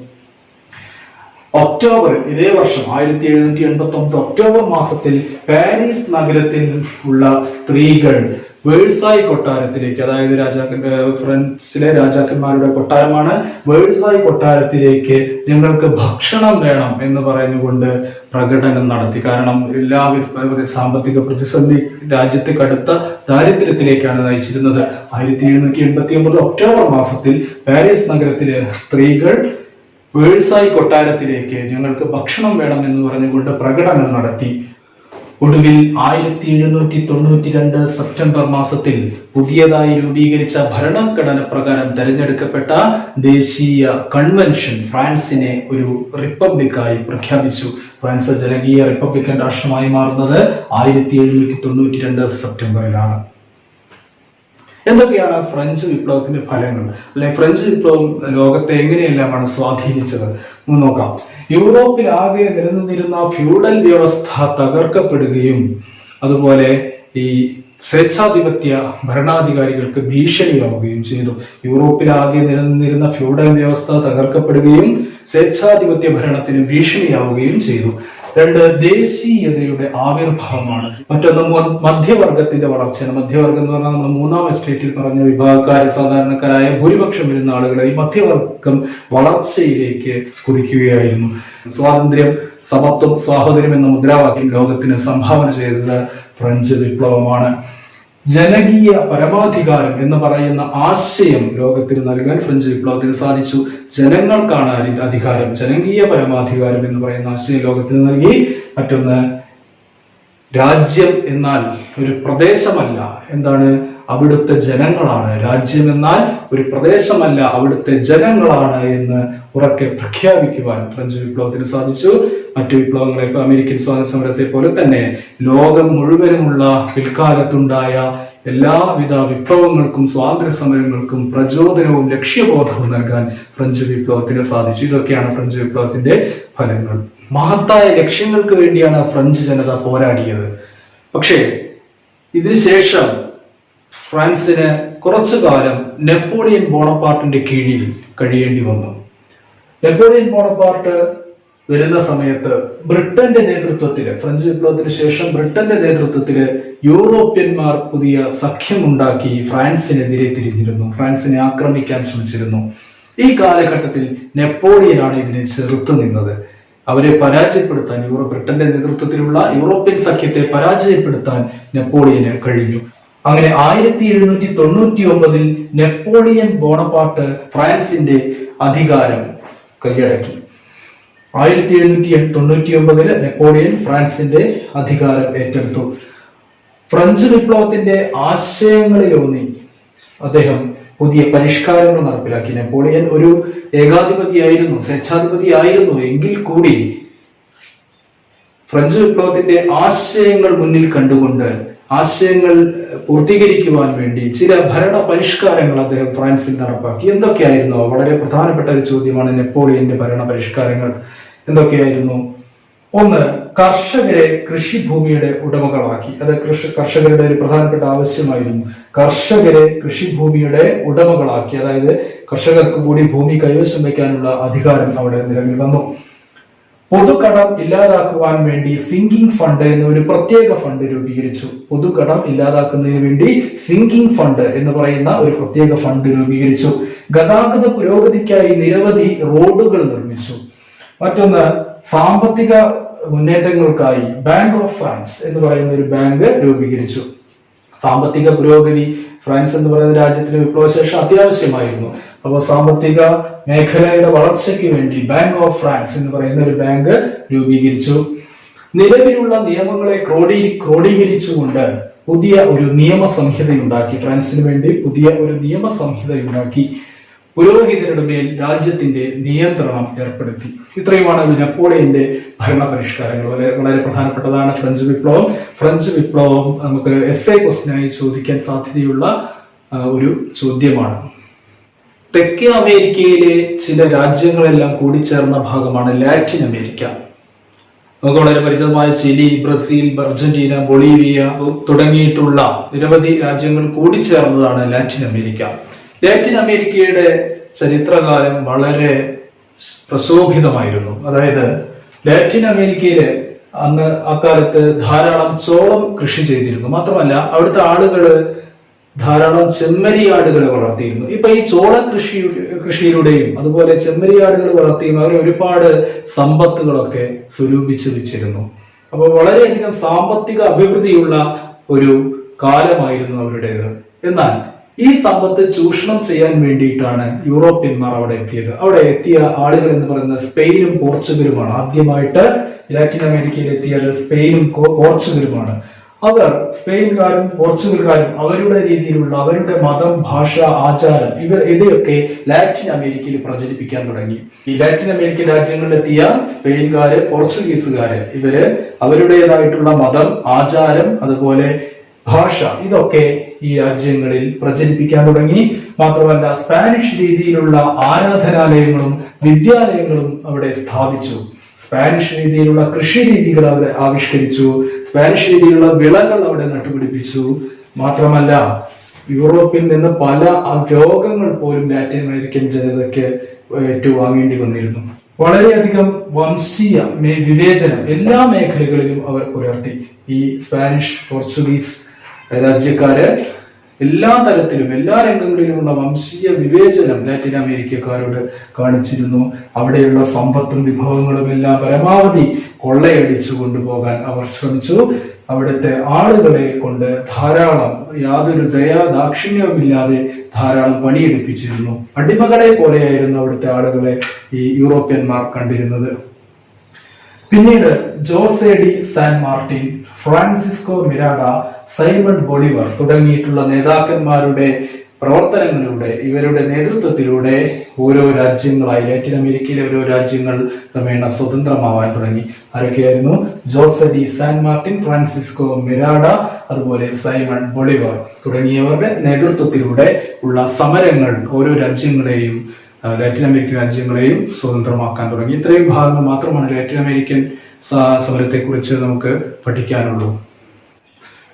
ഒക്ടോബർ, ഇതേ വർഷം 1789 ഒക്ടോബർ മാസത്തിൽ പാരീസ് നഗരത്തിൽ ഉള്ള സ്ത്രീകൾ വേഴ്സായി കൊട്ടാരത്തിലേക്ക്, അതായത് ഫ്രാൻസിലെ രാജാക്കന്മാരുടെ കൊട്ടാരമാണ്, വേഴ്സായി കൊട്ടാരത്തിലേക്ക് ഞങ്ങൾക്ക് ഭക്ഷണം വേണം എന്ന് പറഞ്ഞുകൊണ്ട് പ്രകടനം നടത്തി. കാരണം എല്ലാവരും സാമ്പത്തിക പ്രതിസന്ധി രാജ്യത്തെ കടുത്ത ദാരിദ്ര്യത്തിലേക്കാണ് നയിച്ചിരുന്നത്. 1789 ഒക്ടോബർ മാസത്തിൽ പാരീസ് നഗരത്തിലെ സ്ത്രീകൾ വേഴ്സായി കൊട്ടാരത്തിലേക്ക് ഞങ്ങൾക്ക് ഭക്ഷണം വേണം എന്ന് പറഞ്ഞുകൊണ്ട് പ്രകടനം നടത്തി. ഒടുവിൽ 1792 സെപ്റ്റംബർ മാസത്തിൽ പുതിയതായി രൂപീകരിച്ച ഭരണഘടന പ്രകാരം തെരഞ്ഞെടുക്കപ്പെട്ട ദേശീയ കൺവെൻഷൻ ഫ്രാൻസിനെ ഒരു റിപ്പബ്ലിക്കായി പ്രഖ്യാപിച്ചു. ഫ്രാൻസ് ജനകീയ റിപ്പബ്ലിക്കൻ രാഷ്ട്രമായി മാറുന്നത് 1792 സെപ്റ്റംബറിലാണ്. എന്തൊക്കെയാണ് ഫ്രഞ്ച് വിപ്ലവത്തിന്റെ ഫലങ്ങൾ, അല്ലെങ്കിൽ ഫ്രഞ്ച് വിപ്ലവം ലോകത്തെ എങ്ങനെയെല്ലാമാണ് സ്വാധീനിച്ചത് എന്ന് നോക്കാം. യൂറോപ്പിൽ ആകെ നിലനിന്നിരുന്ന ഫ്യൂഡൽ വ്യവസ്ഥ തകർക്കപ്പെടുകയും അതുപോലെ ഈ സ്വേച്ഛാധിപത്യ ഭരണാധികാരികൾക്ക് ഭീഷണിയാവുകയും ചെയ്തു. യൂറോപ്പിൽ ആകെ നിലനിന്നിരുന്ന ഫ്യൂഡൽ വ്യവസ്ഥ തകർക്കപ്പെടുകയും സ്വേച്ഛാധിപത്യ ഭരണത്തിന് ഭീഷണിയാവുകയും ചെയ്തു. രണ്ട്, ദേശീയതയുടെ ആവിർഭാവമാണ്. മറ്റൊന്ന് മധ്യവർഗത്തിന്റെ വളർച്ചയാണ്. മധ്യവർഗം എന്ന് പറഞ്ഞാൽ നമ്മൾ മൂന്നാം എസ്റ്റേറ്റിൽ പറഞ്ഞ വിഭാഗക്കാരെ, സാധാരണക്കാരായ ഭൂരിപക്ഷം വരുന്ന ആളുകളെ ഈ മധ്യവർഗം വളർച്ചയിലേക്ക് കുറിക്കുകയായിരുന്നു. സ്വാതന്ത്ര്യം, സമത്വം, സാഹോദര്യം എന്ന മുദ്രാവാക്യം ലോകത്തിന് സംഭാവന ചെയ്തത് ഫ്രഞ്ച് വിപ്ലവമാണ്. ജനകീയ പരമാധികാരം എന്ന് പറയുന്ന ആശയം ലോകത്തിന് നൽകാൻ ഫ്രഞ്ച് വിപ്ലവത്തിന് സാധിച്ചു. ജനങ്ങൾക്കാണ് അധികാരം, ജനകീയ പരമാധികാരം എന്ന് പറയുന്ന ആശയം ലോകത്തിന് നൽകി. മറ്റൊന്ന്, രാജ്യം എന്നാൽ ഒരു പ്രദേശമല്ല, എന്താണ്, അവിടുത്തെ ജനങ്ങളാണ്. രാജ്യം എന്നാൽ ഒരു പ്രദേശമല്ല, അവിടുത്തെ ജനങ്ങളാണ് എന്ന് ഉറക്കെ പ്രഖ്യാപിക്കുവാൻ ഫ്രഞ്ച് വിപ്ലവത്തിന് സാധിച്ചു. മറ്റു വിപ്ലവങ്ങളെ, അമേരിക്കൻ സ്വാതന്ത്ര്യ സമരത്തെ പോലെ തന്നെ ലോകം മുഴുവനുമുള്ള പിൽക്കാലത്തുണ്ടായ എല്ലാവിധ വിപ്ലവങ്ങൾക്കും സ്വാതന്ത്ര്യ സമരങ്ങൾക്കും പ്രചോദനവും ലക്ഷ്യബോധവും നൽകാൻ ഫ്രഞ്ച് വിപ്ലവത്തിന് സാധിച്ചു. ഇതൊക്കെയാണ് ഫ്രഞ്ച് വിപ്ലവത്തിന്റെ ഫലങ്ങൾ. മഹത്തായ ലക്ഷ്യങ്ങൾക്ക് വേണ്ടിയാണ് ഫ്രഞ്ച് ജനത പോരാടിയത്. പക്ഷേ ഇതിനുശേഷം ഫ്രാൻസിന് കുറച്ചു കാലം നെപ്പോളിയൻ ബോണപ്പാർട്ടിന്റെ കീഴിൽ കഴിയേണ്ടി വന്നു. നെപ്പോളിയൻ ബോണപ്പാർട്ട് വരുന്ന സമയത്ത് ബ്രിട്ടന്റെ നേതൃത്വത്തില്, ഫ്രഞ്ച് വിപ്ലവത്തിന് ശേഷം ബ്രിട്ടന്റെ നേതൃത്വത്തില് യൂറോപ്യന്മാർ പുതിയ സഖ്യമുണ്ടാക്കി ഫ്രാൻസിനെതിരെ തിരിഞ്ഞിരുന്നു, ഫ്രാൻസിനെ ആക്രമിക്കാൻ ശ്രമിച്ചിരുന്നു. ഈ കാലഘട്ടത്തിൽ നെപ്പോളിയനാണ് ഇതിനെ ചെറുത്തു നിന്നത്. അവരെ പരാജയപ്പെടുത്താൻ, ബ്രിട്ടന്റെ നേതൃത്വത്തിലുള്ള യൂറോപ്യൻ സഖ്യത്തെ പരാജയപ്പെടുത്താൻ നെപ്പോളിയന് കഴിഞ്ഞു. അങ്ങനെ 1799 നെപ്പോളിയൻ ബോണപ്പാർട്ട് ഫ്രാൻസിന്റെ അധികാരം കൈയടക്കി. 1799 നെപ്പോളിയൻ ഫ്രാൻസിന്റെ അധികാരം ഏറ്റെടുത്തു. ഫ്രഞ്ച് വിപ്ലവത്തിന്റെ ആശയങ്ങളിലൂന്നി അദ്ദേഹം പുതിയ പരിഷ്കാരങ്ങൾ നടപ്പിലാക്കി. നെപ്പോളിയൻ ഒരു ഏകാധിപതിയായിരുന്നു, സ്വേച്ഛാധിപതിയായിരുന്നു എങ്കിൽ കൂടി ഫ്രഞ്ച് വിപ്ലവത്തിന്റെ ആശയങ്ങൾ മുന്നിൽ കണ്ടുകൊണ്ട് ആശയങ്ങൾ പൂർത്തീകരിക്കുവാൻ വേണ്ടി ചില ഭരണ പരിഷ്കാരങ്ങൾ അദ്ദേഹം ഫ്രാൻസിൽ നടപ്പാക്കി. എന്തൊക്കെയായിരുന്നു? വളരെ പ്രധാനപ്പെട്ട ഒരു ചോദ്യമാണ് നെപ്പോളിയന്റെ ഭരണ പരിഷ്കാരങ്ങൾ എന്തൊക്കെയായിരുന്നു? ഒന്ന്, കർഷകരെ കൃഷിഭൂമിയുടെ ഉടമകളാക്കി. അത് കർഷകരുടെ ഒരു പ്രധാനപ്പെട്ട ആവശ്യമായിരുന്നു. കർഷകരെ കൃഷിഭൂമിയുടെ ഉടമകളാക്കി, അതായത് കർഷകർക്ക് കൂടി ഭൂമി കൈവശം വയ്ക്കാനുള്ള അധികാരം അവിടെ നിലവിൽ വന്നു. പൊതുകടം ഇല്ലാതാക്കുവാൻ വേണ്ടി സിങ്കിങ് ഫണ്ട് എന്ന ഒരു പ്രത്യേക ഫണ്ട് രൂപീകരിച്ചു. പൊതുകടം ഇല്ലാതാക്കുന്നതിന് വേണ്ടി സിങ്കിങ് ഫണ്ട് എന്ന് പറയുന്ന ഒരു പ്രത്യേക ഫണ്ട് രൂപീകരിച്ചു. ഗതാഗത പുരോഗതിക്കായി നിരവധി റോഡുകൾ നിർമ്മിച്ചു. മറ്റൊന്ന്, സാമ്പത്തിക മുന്നേറ്റങ്ങൾക്കായി ബാങ്ക് ഓഫ് ഫ്രാൻസ് എന്ന് പറയുന്ന ഒരു ബാങ്ക് രൂപീകരിച്ചു. സാമ്പത്തിക പുരോഗതി ഫ്രാൻസ് എന്ന് പറയുന്ന രാജ്യത്തിന് വിപ്ലവശേഷം അത്യാവശ്യമായിരുന്നു. അപ്പോൾ സാമ്പത്തിക മേഖലയുടെ വളർച്ചയ്ക്ക് വേണ്ടി ബാങ്ക് ഓഫ് ഫ്രാൻസ് എന്ന് പറയുന്ന ഒരു ബാങ്ക് രൂപീകരിച്ചു. നിലവിലുള്ള നിയമങ്ങളെ ക്രോഡീകരിച്ചുകൊണ്ട് പുതിയ ഒരു നിയമസംഹിതയുണ്ടാക്കി. ഫ്രാൻസിന് വേണ്ടി പുതിയ ഒരു നിയമസംഹിതയുണ്ടാക്കി. പുരോഹിതരുടെ മേൽ രാജ്യത്തിന്റെ നിയന്ത്രണം ഏർപ്പെടുത്തി. ഇത്രയുമാണ് നെപ്പോളിയന്റെ ഭരണ പരിഷ്കാരങ്ങൾ. വളരെ പ്രധാനപ്പെട്ടതാണ് ഫ്രഞ്ച് വിപ്ലവം. ഫ്രഞ്ച് വിപ്ലവം നമുക്ക് എസ്എ ക്വസ്റ്റ്യനായി ചോദിക്കാൻ സാധ്യതയുള്ള ഒരു ചോദ്യമാണ്. തെക്കേ അമേരിക്കയിലെ ചില രാജ്യങ്ങളെല്ലാം കൂടിച്ചേർന്ന ഭാഗമാണ് ലാറ്റിൻ അമേരിക്ക. നമുക്ക് വളരെ പരിചിതമായ ചിലി, ബ്രസീൽ, അർജന്റീന, ബൊളീവിയ തുടങ്ങിയിട്ടുള്ള നിരവധി രാജ്യങ്ങൾ കൂടിച്ചേർന്നതാണ് ലാറ്റിൻ അമേരിക്ക. ലാറ്റിൻ അമേരിക്കയുടെ ചരിത്രകാലം വളരെ പ്രശോഭിതമായിരുന്നു. അതായത് ലാറ്റിൻ അമേരിക്കയില് അക്കാലത്ത് ധാരാളം ചോളം കൃഷി ചെയ്തിരുന്നു. മാത്രമല്ല അവിടുത്തെ ആളുകള് ധാരാളം ചെമ്മരിയാടുകളെ വളർത്തിയിരുന്നു. ഇപ്പൊ ഈ ചോളം കൃഷിയിലൂടെയും അതുപോലെ ചെമ്മരിയാടുകൾ വളർത്തിയും അവർ ഒരുപാട് സമ്പത്തുകളൊക്കെ സ്വരൂപിച്ചു വെച്ചിരുന്നു. അപ്പോൾ വളരെയധികം സാമ്പത്തിക അഭിവൃദ്ധിയുള്ള ഒരു കാലമായിരുന്നു അവരുടേത്. എന്നാൽ ഈ സമ്പത്ത് ചൂഷണം ചെയ്യാൻ വേണ്ടിയിട്ടാണ് യൂറോപ്യന്മാർ അവിടെ എത്തിയത്. അവിടെ എത്തിയ ആളുകൾ എന്ന് പറയുന്നത് സ്പെയിനും പോർച്ചുഗലുമാണ്. ആദ്യമായിട്ട് ലാറ്റിൻ അമേരിക്കയിൽ എത്തിയത് സ്പെയിനും പോർച്ചുഗലുമാണ്. അവർ സ്പെയിൻകാരും പോർച്ചുഗൽക്കാരും അവരുടെ രീതിയിലുള്ള അവരുടെ മതം, ഭാഷ, ആചാരം ഇവയൊക്കെ ലാറ്റിൻ അമേരിക്കയിൽ പ്രചരിപ്പിക്കാൻ തുടങ്ങി. ഈ ലാറ്റിൻ അമേരിക്കൻ രാജ്യങ്ങളിലെത്തിയ സ്പെയിൻകാര്, പോർച്ചുഗീസുകാര് ഇവര് അവരുടേതായിട്ടുള്ള മതം, ആചാരം, അതുപോലെ ഭാഷ ഇതൊക്കെ ഈ രാജ്യങ്ങളിൽ പ്രചരിപ്പിക്കാൻ തുടങ്ങി. മാത്രമല്ല സ്പാനിഷ് രീതിയിലുള്ള ആരാധനാലയങ്ങളും വിദ്യാലയങ്ങളും അവിടെ സ്ഥാപിച്ചു. സ്പാനിഷ് രീതിയിലുള്ള കൃഷി രീതികൾ അവിടെ ആവിഷ്കരിച്ചു. സ്പാനിഷ് രീതിയിലുള്ള വിളകൾ അവിടെ നട്ടുപിടിപ്പിച്ചു. മാത്രമല്ല യൂറോപ്പിൽ നിന്ന് പല രോഗങ്ങൾ പോലും ലാറ്റിൻ അമേരിക്കൻ ജനതയ്ക്ക് ഏറ്റുവാങ്ങേണ്ടി വന്നിരുന്നു. വളരെയധികം വംശീയ വിവേചനം എല്ലാ മേഖലകളിലും അവർ പുലർത്തി. ഈ സ്പാനിഷ്, പോർച്ചുഗീസ് രാജ്യക്കാര് എല്ലാ തരത്തിലും എല്ലാ രംഗങ്ങളിലുമുള്ള വംശീയ വിവേചനം ലാറ്റിൻ അമേരിക്കക്കാരോട് കാണിച്ചിരുന്നു. അവിടെയുള്ള സമ്പത്തും വിഭവങ്ങളും എല്ലാം പരമാവധി കൊള്ളയടിച്ചു കൊണ്ടുപോകാൻ അവർ ശ്രമിച്ചു. അവിടുത്തെ ആളുകളെ കൊണ്ട് ധാരാളം യാതൊരു ദാക്ഷിണ്യവുമില്ലാതെ ധാരാളം പണിയെടുപ്പിച്ചിരുന്നു. അടിമകളെ പോലെയായിരുന്നു അവിടുത്തെ ആളുകളെ ഈ യൂറോപ്യന്മാർ കണ്ടിരുന്നത്. പിന്നീട് Jose de San Martin, Francisco മിരാഡ, Simon Bolivar തുടങ്ങിയിട്ടുള്ള നേതാക്കന്മാരുടെ പ്രവർത്തനങ്ങളിലൂടെ, ഇവരുടെ നേതൃത്വത്തിലൂടെ ഓരോ രാജ്യങ്ങളായി ലാറ്റിൻ അമേരിക്കയിലെ ഓരോ രാജ്യങ്ങൾ ക്രമേണ സ്വതന്ത്രമാവാൻ തുടങ്ങി. ആരൊക്കെയായിരുന്നു? Jose de San Martin, Francisco Miranda, അതുപോലെ സൈമൺ ബൊളിവർ തുടങ്ങിയവരുടെ നേതൃത്വത്തിലൂടെ ഉള്ള സമരങ്ങൾ ഓരോ രാജ്യങ്ങളെയും, ലാറ്റിൻ അമേരിക്കൻ രാജ്യങ്ങളെയും സ്വതന്ത്രമാക്കാൻ തുടങ്ങി. ഇത്രയും ഭാഗങ്ങൾ മാത്രമാണ് ലാറ്റിൻ അമേരിക്കൻ സമരത്തെ കുറിച്ച് നമുക്ക് പഠിക്കാനുള്ളൂ.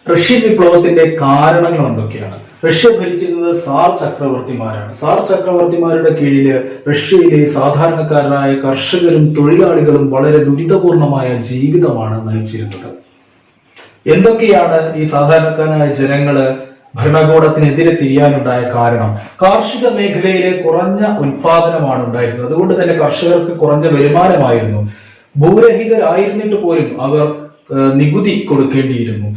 റഷ്യൻ വിപ്ലവത്തിന്റെ കാരണങ്ങൾ എന്തൊക്കെയാണ്? റഷ്യ ഭരിച്ചിരുന്നത് സാർ ചക്രവർത്തിമാരാണ്. സാർ ചക്രവർത്തിമാരുടെ കീഴില് റഷ്യയിലെ സാധാരണക്കാരായ കർഷകരും തൊഴിലാളികളും വളരെ ദുരിതപൂർണമായ ജീവിതമാണ് നയിച്ചിരുന്നത്. എന്തൊക്കെയാണ് ഈ സാധാരണക്കാരായ ജനങ്ങള് ഭരണകൂടത്തിനെതിരെ തിരിയാനുണ്ടായ കാരണം? കാർഷിക മേഖലയിലെ കുറഞ്ഞ ഉൽപാദനമാണ് ഉണ്ടായിരുന്നത്. അതുകൊണ്ട് തന്നെ കർഷകർക്ക് കുറഞ്ഞ വരുമാനമായിരുന്നു. ഭൂരഹിതരായിരുന്നിട്ട് പോലും അവർ നികുതി കൊടുക്കേണ്ടിയിരുന്നു.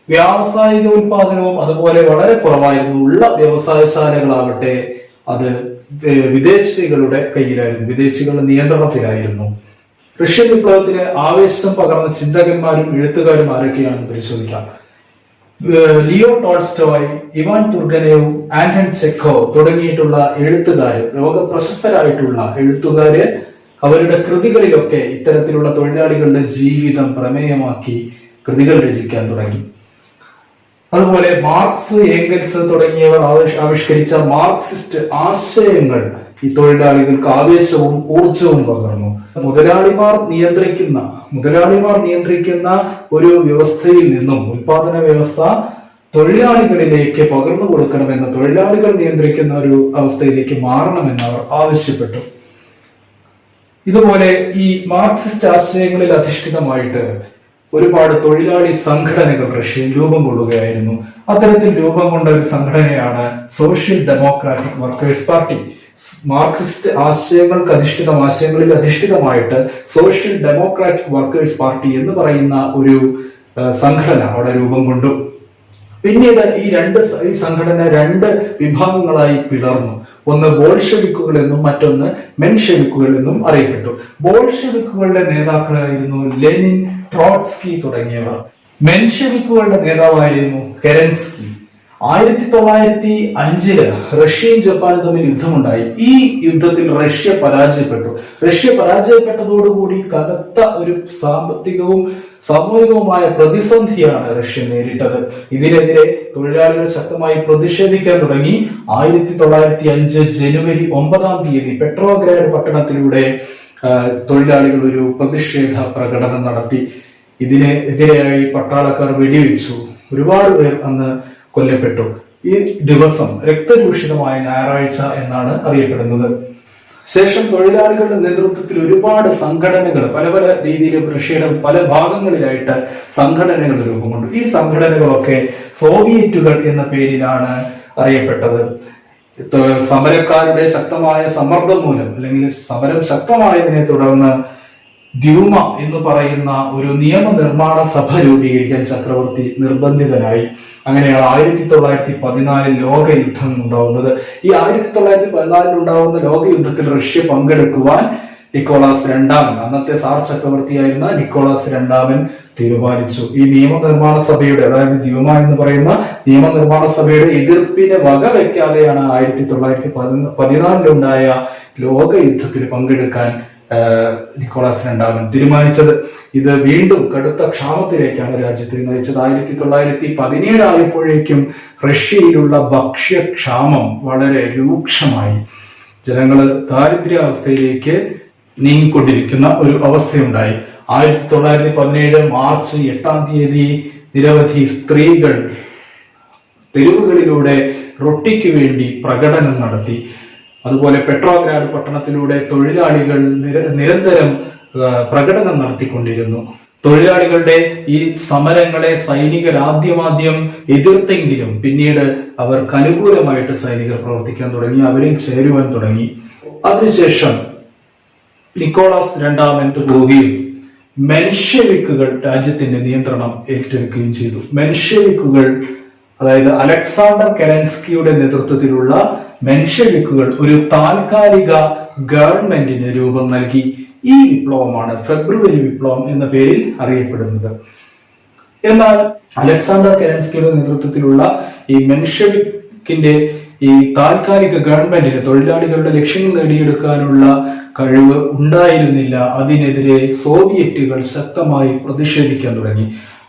വ്യാവസായിക ഉൽപാദനവും അതുപോലെ വളരെ കുറവായിരുന്നു. ഉള്ള വ്യവസായശാലകളാവട്ടെ അത് വിദേശികളുടെ കയ്യിലായിരുന്നു, വിദേശികളുടെ നിയന്ത്രണത്തിലായിരുന്നു. റഷ്യൻ വിപ്ലവത്തിന് ആവേശം പകർന്ന ചിന്തകന്മാരും എഴുത്തുകാരും ആരൊക്കെയാണെന്ന് പരിശോധിക്കാം. Leo Tolstoy, Ivan Turgenev, Anton Chekhov തുടങ്ങിയിട്ടുള്ള എഴുത്തുകാര്, ലോക പ്രശസ്തരായിട്ടുള്ള എഴുത്തുകാര് അവരുടെ കൃതികളിലൊക്കെ ഇത്തരത്തിലുള്ള തൊഴിലാളികളുടെ ജീവിതം പ്രമേയമാക്കി കൃതികൾ രചിക്കാൻ തുടങ്ങി. അതുപോലെ മാർക്സ്, ഏംഗൽസ് തുടങ്ങിയവർ ആവിഷ്കരിച്ച മാർക്സിസ്റ്റ് ആശയങ്ങൾ ഈ തൊഴിലാളികൾക്ക് ആവേശവും ഊർജവും പകർന്നു. മുതലാളിമാർ നിയന്ത്രിക്കുന്ന ഒരു വ്യവസ്ഥയിൽ നിന്നും ഉൽപാദന വ്യവസ്ഥ തൊഴിലാളികളിലേക്ക് പകർന്നു കൊടുക്കണമെന്ന്, തൊഴിലാളികൾ നിയന്ത്രിക്കുന്ന ഒരു അവസ്ഥയിലേക്ക് മാറണമെന്ന് അവർ ആവശ്യപ്പെട്ടു. ഇതുപോലെ ഈ മാർക്സിസ്റ്റ് ആശയങ്ങളിൽ അധിഷ്ഠിതമായിട്ട് ഒരുപാട് തൊഴിലാളി സംഘടനകൾ റഷ്യയിൽ രൂപം കൊള്ളുകയായിരുന്നു. അത്തരത്തിൽ രൂപം കൊണ്ട ഒരു സംഘടനയാണ് social democratic workers party. Marxist ആശയങ്ങളിൽ അധിഷ്ഠിതമായിട്ട് സോഷ്യൽ ഡെമോക്രാറ്റിക് വർക്കേഴ്സ് പാർട്ടി എന്ന് പറയുന്ന ഒരു സംഘടന അവിടെ രൂപം കൊണ്ടു. പിന്നീട് ഈ സംഘടന രണ്ട് വിഭാഗങ്ങളായി പിളർന്നു. ഒന്ന് ബോൾഷെവിക്കുകൾ എന്നും മറ്റൊന്ന് മെൻഷെവിക്കുകൾ എന്നും അറിയപ്പെട്ടു. ബോൾഷെവിക്കുകളുടെ നേതാക്കളായിരുന്നു ലെനിൻ, ട്രോട്സ്കി തുടങ്ങിയവർ. മെൻഷെവിക്കുകളുടെ നേതാവായിരുന്നു കെരൻസ്കി. 1905 റഷ്യയും ജപ്പാനും തമ്മിൽ യുദ്ധമുണ്ടായി. ഈ യുദ്ധത്തിൽ റഷ്യ പരാജയപ്പെട്ടതോടുകൂടി കനത്ത ഒരു സാമ്പത്തികവും സാമൂഹികവുമായ പ്രതിസന്ധിയാണ് റഷ്യ നേരിട്ടത്. ഇതിനെതിരെ തൊഴിലാളികൾ ശക്തമായി പ്രതിഷേധിക്കാൻ തുടങ്ങി. 1905 ജനുവരി 9 പെട്രോഗ്രാഡ് പട്ടണത്തിലൂടെ തൊഴിലാളികൾ ഒരു പ്രതിഷേധ പ്രകടനം നടത്തി. ഇതിനെതിരെയായി പട്ടാളക്കാർ വെടിവെച്ചു. ഒരുപാട് പേർ അന്ന് കൊല്ലപ്പെട്ടു. ഈ ദിവസം രക്തരൂഷിതമായ ഞായറാഴ്ച എന്നാണ് അറിയപ്പെടുന്നത്. ശേഷം തൊഴിലാളികളുടെ നേതൃത്വത്തിൽ ഒരുപാട് സംഘടനകൾ പല രീതിയിലും റഷ്യയുടെ പല ഭാഗങ്ങളിലായിട്ട് സംഘടനകൾ രൂപം കൊണ്ടു. ഈ സംഘടനകളൊക്കെ സോവിയറ്റുകൾ എന്ന പേരിലാണ് അറിയപ്പെട്ടത്. സമരക്കാരുടെ ശക്തമായ സമ്മർദ്ദം മൂലം, അല്ലെങ്കിൽ സമരം ശക്തമായതിനെ തുടർന്ന് ദ്യൂമ എന്ന് പറയുന്ന ഒരു നിയമനിർമ്മാണ സഭ രൂപീകരിക്കാൻ ചക്രവർത്തി നിർബന്ധിതനായി. അങ്ങനെയാണ് 1914 ലോകയുദ്ധം ഉണ്ടാവുന്നത്. ഈ 1914 ഉണ്ടാവുന്ന ലോകയുദ്ധത്തിൽ റഷ്യ പങ്കെടുക്കുവാൻ നിക്കോളാസ് രണ്ടാമൻ, അന്നത്തെ സാർ ചക്രവർത്തിയായിരുന്ന നിക്കോളാസ് രണ്ടാമൻ തീരുമാനിച്ചു. ഈ നിയമനിർമ്മാണ സഭയുടെ, അതായത് ദ്യൂമ എന്ന് പറയുന്ന നിയമനിർമ്മാണ സഭയുടെ എതിർപ്പിനെ വകവെക്കാതെയാണ് 1914 ഉണ്ടായ ലോകയുദ്ധത്തിൽ പങ്കെടുക്കാൻ നിക്കോളാസ് രണ്ടാമൻ തീരുമാനിച്ചത്. ഇത് വീണ്ടും കടുത്ത ക്ഷാമത്തിലേക്കാണ് രാജ്യത്തെ നയിച്ചത്. 1917 ആയപ്പോഴേക്കും റഷ്യയിലുള്ള ഭക്ഷ്യക്ഷാമം വളരെ രൂക്ഷമായി. ജനങ്ങള് ദാരിദ്ര്യാവസ്ഥയിലേക്ക് നീങ്ങിക്കൊണ്ടിരിക്കുന്ന ഒരു അവസ്ഥയുണ്ടായി. 1917 മാർച്ച് 8 നിരവധി സ്ത്രീകൾ തെരുവുകളിലൂടെ റൊട്ടിക്ക് വേണ്ടി പ്രകടനം നടത്തി. അതുപോലെ പെട്രോഗ്രാഡ് പട്ടണത്തിലൂടെ തൊഴിലാളികൾ നിരന്തരം പ്രകടനം നടത്തിക്കൊണ്ടിരുന്നു. തൊഴിലാളികളുടെ ഈ സമരങ്ങളെ സൈനികർ ആദ്യം എതിർത്തെങ്കിലും പിന്നീട് അവർക്ക് അനുകൂലമായിട്ട് സൈനികർ പ്രവർത്തിക്കാൻ തുടങ്ങി, അവരിൽ ചേരുവാൻ തുടങ്ങി. അതിനുശേഷം നിക്കോളാസ് രണ്ടാമൻ പോവുകയും മെൻഷെവിക്കുകൾ രാജ്യത്തിന്റെ നിയന്ത്രണം ഏറ്റെടുക്കുകയും ചെയ്തു. മെൻഷെവിക്കുകൾ, അതായത് അലക്സാണ്ടർ കെരൻസ്കിയുടെ നേതൃത്വത്തിലുള്ള മെൻഷെവിക്കുകൾ ഒരു താൽക്കാലിക ഗവൺമെന്റിന് രൂപം നൽകി. ഈ വിപ്ലവമാണ് ഫെബ്രുവരി വിപ്ലവം എന്ന പേരിൽ അറിയപ്പെടുന്നത്. എന്നാൽ അലക്സാണ്ടർ കെരൻസ്കിയുടെ നേതൃത്വത്തിലുള്ള ഈ മെൻഷെവിക്കിന്റെ ഈ താൽക്കാലിക ഗവൺമെന്റിന് തൊഴിലാളികളുടെ ലക്ഷ്യങ്ങൾ നേടിയെടുക്കാനുള്ള കഴിവ് ഉണ്ടായിരുന്നില്ല. അതിനെതിരെ സോവിയറ്റുകൾ ശക്തമായി പ്രതിഷേധിക്കാൻ തുടങ്ങി.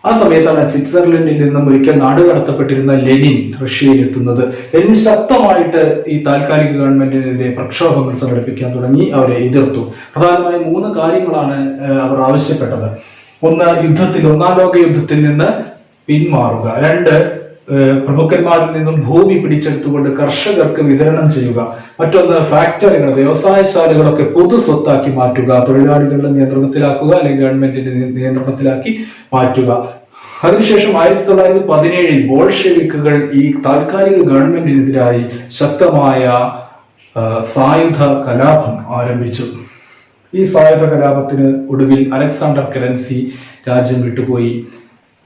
ആ സമയത്താണ് സ്വിറ്റ്സർലൻഡിൽ നിന്നും ഒരിക്കൽ നാടുകടത്തപ്പെട്ടിരുന്ന ലെനിൻ റഷ്യയിൽ എത്തുന്നത്. ലെനിൻ ശക്തമായിട്ട് ഈ താൽക്കാലിക ഗവൺമെന്റിനെതിരെ പ്രക്ഷോഭങ്ങൾ സംഘടിപ്പിക്കാൻ തുടങ്ങി, അവരെ എതിർത്തു. പ്രധാനമായും 3 കാര്യങ്ങളാണ് അവർ ആവശ്യപ്പെട്ടത്. ഒന്ന്, ഒന്നാം ലോക യുദ്ധത്തിൽ നിന്ന് പിന്മാറുക. 2, പ്രമുഖന്മാരിൽ നിന്നും ഭൂമി പിടിച്ചെടുത്തുകൊണ്ട് കർഷകർക്ക് വിതരണം ചെയ്യുക. മറ്റൊന്ന്, ഫാക്ടറികൾ, വ്യവസായശാലകളൊക്കെ പൊതു സ്വത്താക്കി മാറ്റുക, തൊഴിലാളികളുടെ നിയന്ത്രണത്തിലാക്കുക അല്ലെങ്കിൽ ഗവൺമെന്റിന്റെ നിയന്ത്രണത്തിലാക്കി മാറ്റുക. അതിനുശേഷം 1917 ബോൾഷെവിക്കുകൾ ഈ താൽക്കാലിക ഗവൺമെന്റിനെതിരായി ശക്തമായ സായുധ കലാപം ആരംഭിച്ചു. ഈ സായുധ കലാപത്തിന് ഒടുവിൽ അലക്സാണ്ടർ കെരൻസി രാജ്യം വിട്ടുപോയി.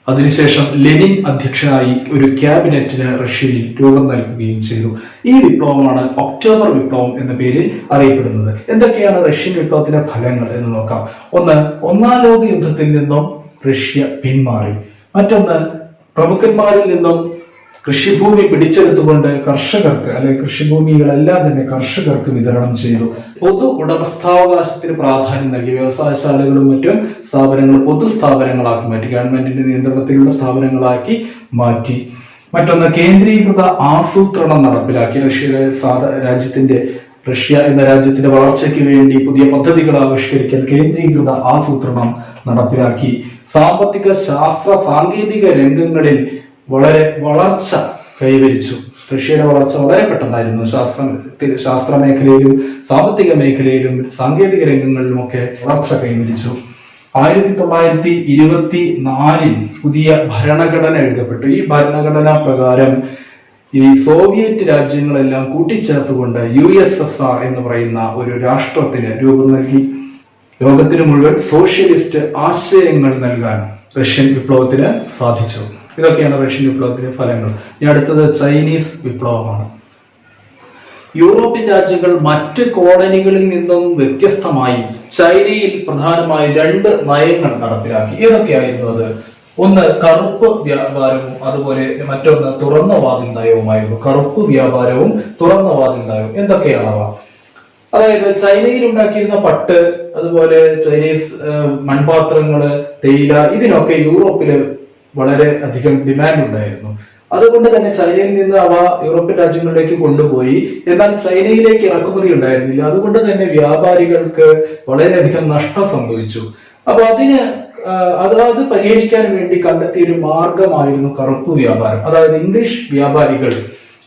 അതിനുശേഷം ലെനിൻ അധ്യക്ഷനായി ഒരു ക്യാബിനറ്റിന് റഷ്യയിൽ രൂപം നൽകുകയും ചെയ്തു. ഈ വിപ്ലവമാണ് ഒക്ടോബർ വിപ്ലവം എന്ന പേരിൽ അറിയപ്പെടുന്നത്. എന്തൊക്കെയാണ് റഷ്യൻ വിപ്ലവത്തിന്റെ ഫലങ്ങൾ എന്ന് നോക്കാം. ഒന്ന്, ഒന്നാം ലോക യുദ്ധത്തിൽ നിന്നും റഷ്യ പിന്മാറി. മറ്റൊന്ന്, പ്രമുഖന്മാരിൽ നിന്നും കൃഷിഭൂമി പിടിച്ചെടുത്തുകൊണ്ട് കർഷകർക്ക് അല്ലെങ്കിൽ കൃഷിഭൂമികളെല്ലാം തന്നെ കർഷകർക്ക് വിതരണം ചെയ്തു. പൊതു ഉടമസ്ഥാവകാശത്തിന് പ്രാധാന്യം നൽകി. വ്യവസായശാലകളും മറ്റും സ്ഥാപനങ്ങൾ പൊതു സ്ഥാപനങ്ങളാക്കി മാറ്റി, ഗവൺമെന്റിന്റെ നിയന്ത്രണത്തിലുള്ള സ്ഥാപനങ്ങളാക്കി മാറ്റി. മറ്റൊന്ന്, കേന്ദ്രീകൃത ആസൂത്രണം നടപ്പിലാക്കി. റഷ്യ എന്ന രാജ്യത്തിന്റെ വളർച്ചയ്ക്ക് വേണ്ടി പുതിയ പദ്ധതികൾ ആവിഷ്കരിക്കാൻ കേന്ദ്രീകൃത ആസൂത്രണം നടപ്പിലാക്കി. സാമ്പത്തിക, ശാസ്ത്ര, സാങ്കേതിക രംഗങ്ങളിൽ വളരെ വളർച്ച കൈവരിച്ചു. റഷ്യയുടെ വളർച്ച വളരെ പെട്ടെന്നായിരുന്നു. ശാസ്ത്ര മേഖലയിലും സാമ്പത്തിക മേഖലയിലും സാങ്കേതിക രംഗങ്ങളിലുമൊക്കെ വളർച്ച കൈവരിച്ചു. 1924 പുതിയ ഭരണഘടന എഴുതപ്പെട്ടു. ഈ ഭരണഘടന പ്രകാരം ഈ സോവിയറ്റ് രാജ്യങ്ങളെല്ലാം കൂട്ടിച്ചേർത്തുകൊണ്ട് USSR എന്ന് പറയുന്ന ഒരു രാഷ്ട്രത്തിന് രൂപം നൽകി. ലോകത്തിന് മുഴുവൻ സോഷ്യലിസ്റ്റ് ആശയങ്ങൾ നൽകാൻ റഷ്യൻ വിപ്ലവത്തിന് സാധിച്ചു. ഇതൊക്കെയാണ് റഷ്യൻ വിപ്ലവത്തിന്റെ ഫലങ്ങൾ. ഇനി അടുത്തത് ചൈനീസ് വിപ്ലവമാണ്. യൂറോപ്യൻ രാജ്യങ്ങൾ മറ്റ് കോളനികളിൽ നിന്നും വ്യത്യസ്തമായി ചൈനയിൽ പ്രധാനമായി 2 നയങ്ങൾ നടപ്പിലാക്കി. ഏതൊക്കെയായിരുന്നു അത്? ഒന്ന്, കറുപ്പ് വ്യാപാരവും അതുപോലെ മറ്റൊന്ന് തുറന്ന വാതിൽ നയവുമായിരുന്നു. കറുപ്പ് വ്യാപാരവും തുറന്ന വാതിൽ നയവും എന്തൊക്കെയാണവ? അതായത് ചൈനയിൽ ഉണ്ടാക്കിയിരുന്ന പട്ട്, അതുപോലെ ചൈനീസ് മൺപാത്രങ്ങള്, തേയില, ഇതിനൊക്കെ യൂറോപ്പില് വളരെ അധികം ഡിമാൻഡ് ഉണ്ടായിരുന്നു. അതുകൊണ്ട് തന്നെ ചൈനയിൽ നിന്ന് അവ യൂറോപ്യൻ രാജ്യങ്ങളിലേക്ക് കൊണ്ടുപോയി. എന്നാൽ ചൈനയിലേക്ക് ഇറക്കുമതി ഉണ്ടായിരുന്നില്ല. അതുകൊണ്ട് തന്നെ വ്യാപാരികൾക്ക് വളരെയധികം നഷ്ടം സംഭവിച്ചു. അപ്പൊ അത് പരിഹരിക്കാൻ വേണ്ടി കണ്ടെത്തിയ ഒരു മാർഗമായിരുന്നു കറുപ്പ് വ്യാപാരം. അതായത് ഇംഗ്ലീഷ് വ്യാപാരികൾ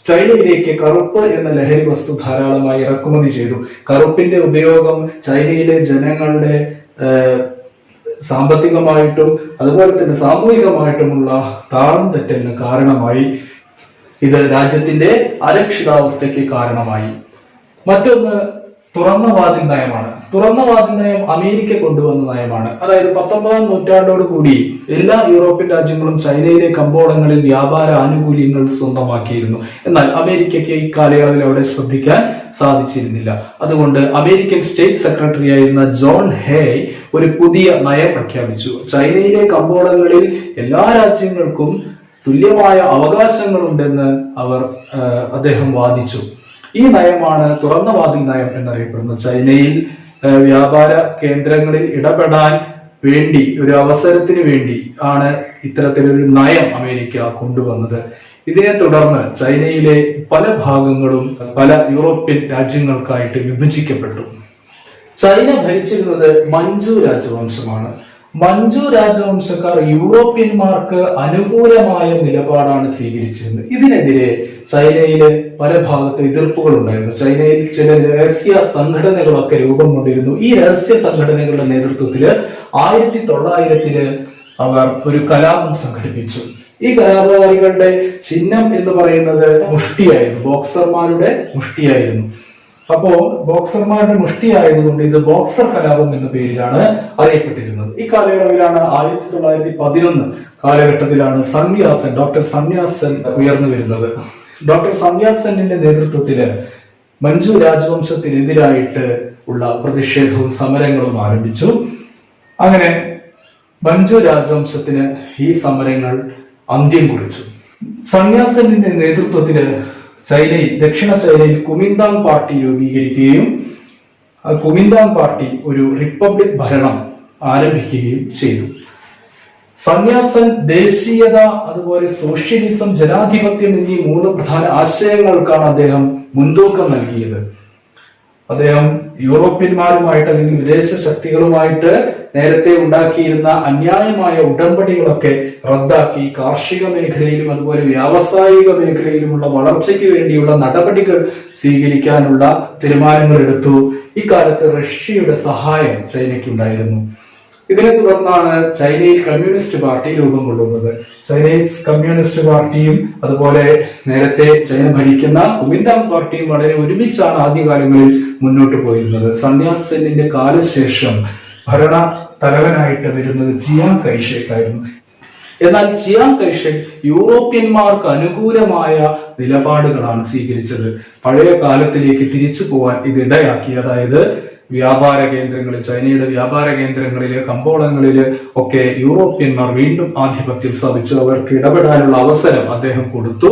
ചൈനയിലേക്ക് കറുപ്പ് എന്ന ലഹരി വസ്തു ധാരാളമായി ഇറക്കുമതി ചെയ്തു. കറുപ്പിന്റെ ഉപയോഗം ചൈനയിലെ ജനങ്ങളുടെ സാമ്പത്തികമായിട്ടും അതുപോലെ തന്നെ സാമൂഹികമായിട്ടുമുള്ള താളം തെറ്റലിന് കാരണമായി. ഇത് രാജ്യത്തിന്റെ അരക്ഷിതാവസ്ഥയ്ക്ക് കാരണമായി. മറ്റൊന്ന് തുറന്ന വാതിൽ നയമാണ്. തുറന്ന വാതിൽ നയം അമേരിക്ക കൊണ്ടുവന്ന നയമാണ്. അതായത് 19ാം നൂറ്റാണ്ടോട് കൂടി എല്ലാ യൂറോപ്യൻ രാജ്യങ്ങളും ചൈനയിലെ കമ്പോളങ്ങളിൽ വ്യാപാര ആനുകൂല്യങ്ങൾ സ്വന്തമാക്കിയിരുന്നു. എന്നാൽ അമേരിക്കയ്ക്ക് ഈ കാലയളവിൽ അവിടെ ശ്രദ്ധിക്കാൻ സാധിച്ചിരുന്നില്ല. അതുകൊണ്ട് അമേരിക്കൻ സ്റ്റേറ്റ് സെക്രട്ടറി ആയിരുന്ന ജോൺ ഹേയ് ഒരു പുതിയ നയം പ്രഖ്യാപിച്ചു. ചൈനയിലെ കമ്പോളങ്ങളിൽ എല്ലാ രാജ്യങ്ങൾക്കും തുല്യമായ അവകാശങ്ങളുണ്ടെന്ന് അദ്ദേഹം വാദിച്ചു. ഈ നയമാണ് തുറന്ന വാതിൽ നയം എന്നറിയപ്പെടുന്നത്. ചൈനയിൽ വ്യാപാര കേന്ദ്രങ്ങളിൽ ഇടപെടാൻ വേണ്ടി ഒരു അവസരത്തിന് വേണ്ടി ആണ് ഇത്തരത്തിലൊരു നയം അമേരിക്ക കൊണ്ടുവന്നത്. ഇതിനെ തുടർന്ന് ചൈനയിലെ പല ഭാഗങ്ങളും പല യൂറോപ്യൻ രാജ്യങ്ങൾക്കായിട്ട് വിഭജിക്കപ്പെട്ടു. ചൈന ഭരിച്ചിരുന്നത് മഞ്ചു രാജവംശമാണ്. മഞ്ജു രാജവംശക്കാർ യൂറോപ്യന്മാർക്ക് അനുകൂലമായ നിലപാടാണ് സ്വീകരിച്ചിരുന്നത്. ഇതിനെതിരെ ചൈനയിലെ പല ഭാഗത്ത് എതിർപ്പുകൾ ഉണ്ടായിരുന്നു. ചൈനയിൽ ചില രഹസ്യ സംഘടനകളൊക്കെ രൂപം കൊണ്ടിരുന്നു. ഈ രഹസ്യ സംഘടനകളുടെ നേതൃത്വത്തില് 1900 അവർ ഒരു കലാപം സംഘടിപ്പിച്ചു. ഈ കലാപകാരികളുടെ ചിഹ്നം എന്ന് പറയുന്നത് മുഷ്ടിയായിരുന്നു, ബോക്സർമാരുടെ മുഷ്ടിയായിരുന്നു. അപ്പോ ബോക്സർമാരുടെ മുഷ്ടി ആയതുകൊണ്ട് ഇത് ബോക്സർ കലാപം എന്ന പേരിലാണ് അറിയപ്പെട്ടിരുന്നത്. ഈ കാലയളവിലാണ് 1911 കാലഘട്ടത്തിലാണ് സന്യാസൻ, ഡോക്ടർ സന്യാസൻ ഉയർന്നു വരുന്നത്. ഡോക്ടർ സന്യാസന്റെ നേതൃത്വത്തില് മഞ്ജു രാജവംശത്തിനെതിരായിട്ട് ഉള്ള പ്രതിഷേധവും സമരങ്ങളും ആരംഭിച്ചു. അങ്ങനെ മഞ്ജു രാജവംശത്തിന് ഈ സമരങ്ങൾ അന്ത്യം കുറിച്ചു. സന്യാസന്റെ നേതൃത്വത്തില് ചൈനയിൽ, ദക്ഷിണ ചൈനയിൽ കുമിന്താങ് പാർട്ടി രൂപീകരിക്കുകയും കുമിന്താങ് പാർട്ടി ഒരു റിപ്പബ്ലിക് ഭരണം ആരംഭിക്കുകയും ചെയ്തു. സന്യാസൻ ദേശീയത, അതുപോലെ സോഷ്യലിസം, ജനാധിപത്യം എന്നീ 3 പ്രധാന ആശയങ്ങൾക്കാണ് അദ്ദേഹം മുൻതൂക്കം നൽകിയത്. അദ്ദേഹം യൂറോപ്യന്മാരുമായിട്ട് അല്ലെങ്കിൽ വിദേശ ശക്തികളുമായിട്ട് നേരത്തെ ഉണ്ടാക്കിയിരുന്ന അന്യായമായ ഉടമ്പടികളൊക്കെ റദ്ദാക്കി കാർഷിക മേഖലയിലും അതുപോലെ വ്യാവസായിക മേഖലയിലുമുള്ള വളർച്ചയ്ക്ക് വേണ്ടിയുള്ള നടപടികൾ സ്വീകരിക്കാനുള്ള തീരുമാനങ്ങൾ എടുത്തു. ഇക്കാലത്ത് റഷ്യയുടെ സഹായം ചൈനയ്ക്കുണ്ടായിരുന്നു. ഇതിനെ തുടർന്നാണ് ചൈനയിൽ കമ്മ്യൂണിസ്റ്റ് പാർട്ടി രൂപം കൊള്ളുന്നത്. ചൈനീസ് കമ്മ്യൂണിസ്റ്റ് പാർട്ടിയും അതുപോലെ നേരത്തെ ചൈന ഭരിക്കുന്ന കുമിന്താങ് പാർട്ടിയും വളരെ ഒരുമിച്ചാണ് ആദ്യകാലങ്ങളിൽ മുന്നോട്ട് പോയിരുന്നത്. സന്യാസന്റെ കാലശേഷം ഭരണ തലവനായിട്ട് വരുന്നത് ചിയാങ് കൈഷേക്ക് ആയിരുന്നു. എന്നാൽ ചിയാങ് കൈഷേക്ക് യൂറോപ്യന്മാർക്ക് അനുകൂലമായ നിലപാടുകളാണ് സ്വീകരിച്ചത്. പഴയ കാലത്തിലേക്ക് തിരിച്ചു പോവാൻ ഇത് ഇടയാക്കി. അതായത് വ്യാപാര കേന്ദ്രങ്ങളിൽ, ചൈനയുടെ വ്യാപാര കേന്ദ്രങ്ങളില്, കമ്പോളങ്ങളില് ഒക്കെ യൂറോപ്യന്മാർ വീണ്ടും ആധിപത്യം സ്ഥാപിച്ചു. അവർക്ക് ഇടപെടാനുള്ള അവസരം അദ്ദേഹം കൊടുത്തു.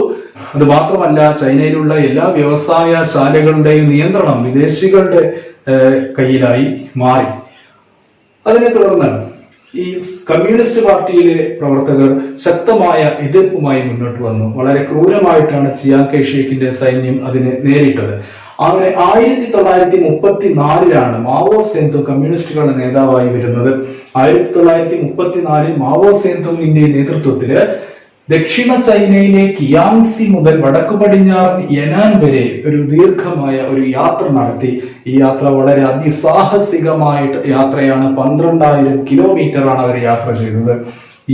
അത് മാത്രമല്ല, ചൈനയിലുള്ള എല്ലാ വ്യവസായശാലകളുടെയും നിയന്ത്രണം വിദേശികളുടെ കയ്യിലായി മാറി. അതിനെ തുടർന്ന് ഈ കമ്മ്യൂണിസ്റ്റ് പാർട്ടിയിലെ പ്രവർത്തകർ ശക്തമായ എതിർപ്പുമായി മുന്നോട്ട് വന്നു. വളരെ ക്രൂരമായിട്ടാണ് ചിയാങ് കൈഷേക്കിന്റെ സൈന്യം അതിനെ നേരിട്ടത്. അങ്ങനെ 1934 മാവോ സേതുങ് കമ്മ്യൂണിസ്റ്റുകളുടെ നേതാവായി വരുന്നത്. 1934 മാവോ സേതുങ്ങിന്റെ നേതൃത്വത്തില് ദക്ഷിണ ചൈനയിലെ കിയാങ്സി മുതൽ വടക്കു പടിഞ്ഞാറൻ യനാൻ വരെ ഒരു ദീർഘമായ ഒരു യാത്ര നടത്തി. ഈ യാത്ര വളരെ അതിസാഹസികമായിട്ട് യാത്രയാണ്. 12,000 കിലോമീറ്ററാണ് അവർ യാത്ര ചെയ്തത്.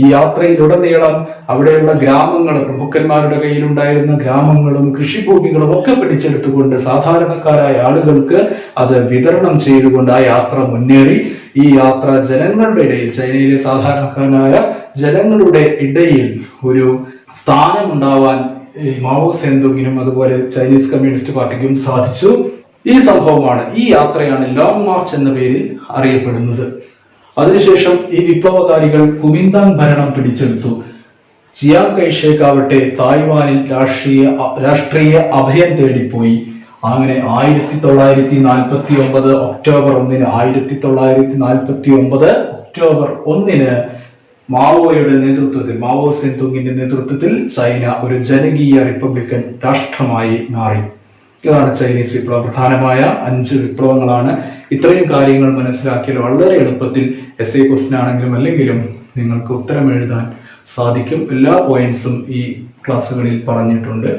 ഈ യാത്രയിലുടനീളം അവിടെയുള്ള ഗ്രാമങ്ങൾ, പ്രഭുക്കന്മാരുടെ കയ്യിലുണ്ടായിരുന്ന ഗ്രാമങ്ങളും കൃഷിഭൂമികളും ഒക്കെ പിടിച്ചെടുത്തുകൊണ്ട് സാധാരണക്കാരായ ആളുകൾക്ക് അത് വിതരണം ചെയ്തുകൊണ്ട് ആ യാത്ര മുന്നേറി. ഈ യാത്ര ജനങ്ങളുടെ ഇടയിൽ, ചൈനയിലെ സാധാരണക്കാരായ ജനങ്ങളുടെ ഇടയിൽ ഒരു സ്ഥാനമുണ്ടാവാൻ മാവോ സേതുങ്ങിനും അതുപോലെ ചൈനീസ് കമ്മ്യൂണിസ്റ്റ് പാർട്ടിക്കും സാധിച്ചു. ഈ സംഭവമാണ്, ഈ യാത്രയാണ് ലോങ് മാർച്ച് എന്ന പേരിൽ അറിയപ്പെടുന്നത്. അതിനുശേഷം ഈ വിപ്ലവകാരികൾ കുമിന്താങ് ഭരണം പിടിച്ചെടുത്തു. ചിയാങ് കൈഷേക്ക് ആവട്ടെ തായ്വാനിൽ രാഷ്ട്രീയ അഭയം തേടിപ്പോയി. അങ്ങനെ 1949 ഒക്ടോബർ 1 1949 ഒക്ടോബർ 1 മാവോയുടെ നേതൃത്വത്തിൽ, മാവോ സേതുങ്ങിന്റെ നേതൃത്വത്തിൽ ചൈന ഒരു ജനകീയ റിപ്പബ്ലിക്കൻ രാഷ്ട്രമായി മാറി. ഇതാണ് ചൈനീസ് വിപ്ലവം. പ്രധാനമായ 5 വിപ്ലവങ്ങളാണ്. ഇത്രയും കാര്യങ്ങൾ മനസ്സിലാക്കിയാൽ വളരെ എളുപ്പത്തിൽ എസ്എ ക്വസ്റ്റ്യൻ ആണെങ്കിലും അല്ലെങ്കിലും നിങ്ങൾക്ക് ഉത്തരം എഴുതാൻ സാധിക്കും. എല്ലാ പോയിന്റ്സും ഈ ക്ലാസ്സുകളിൽ പറഞ്ഞിട്ടുണ്ട്.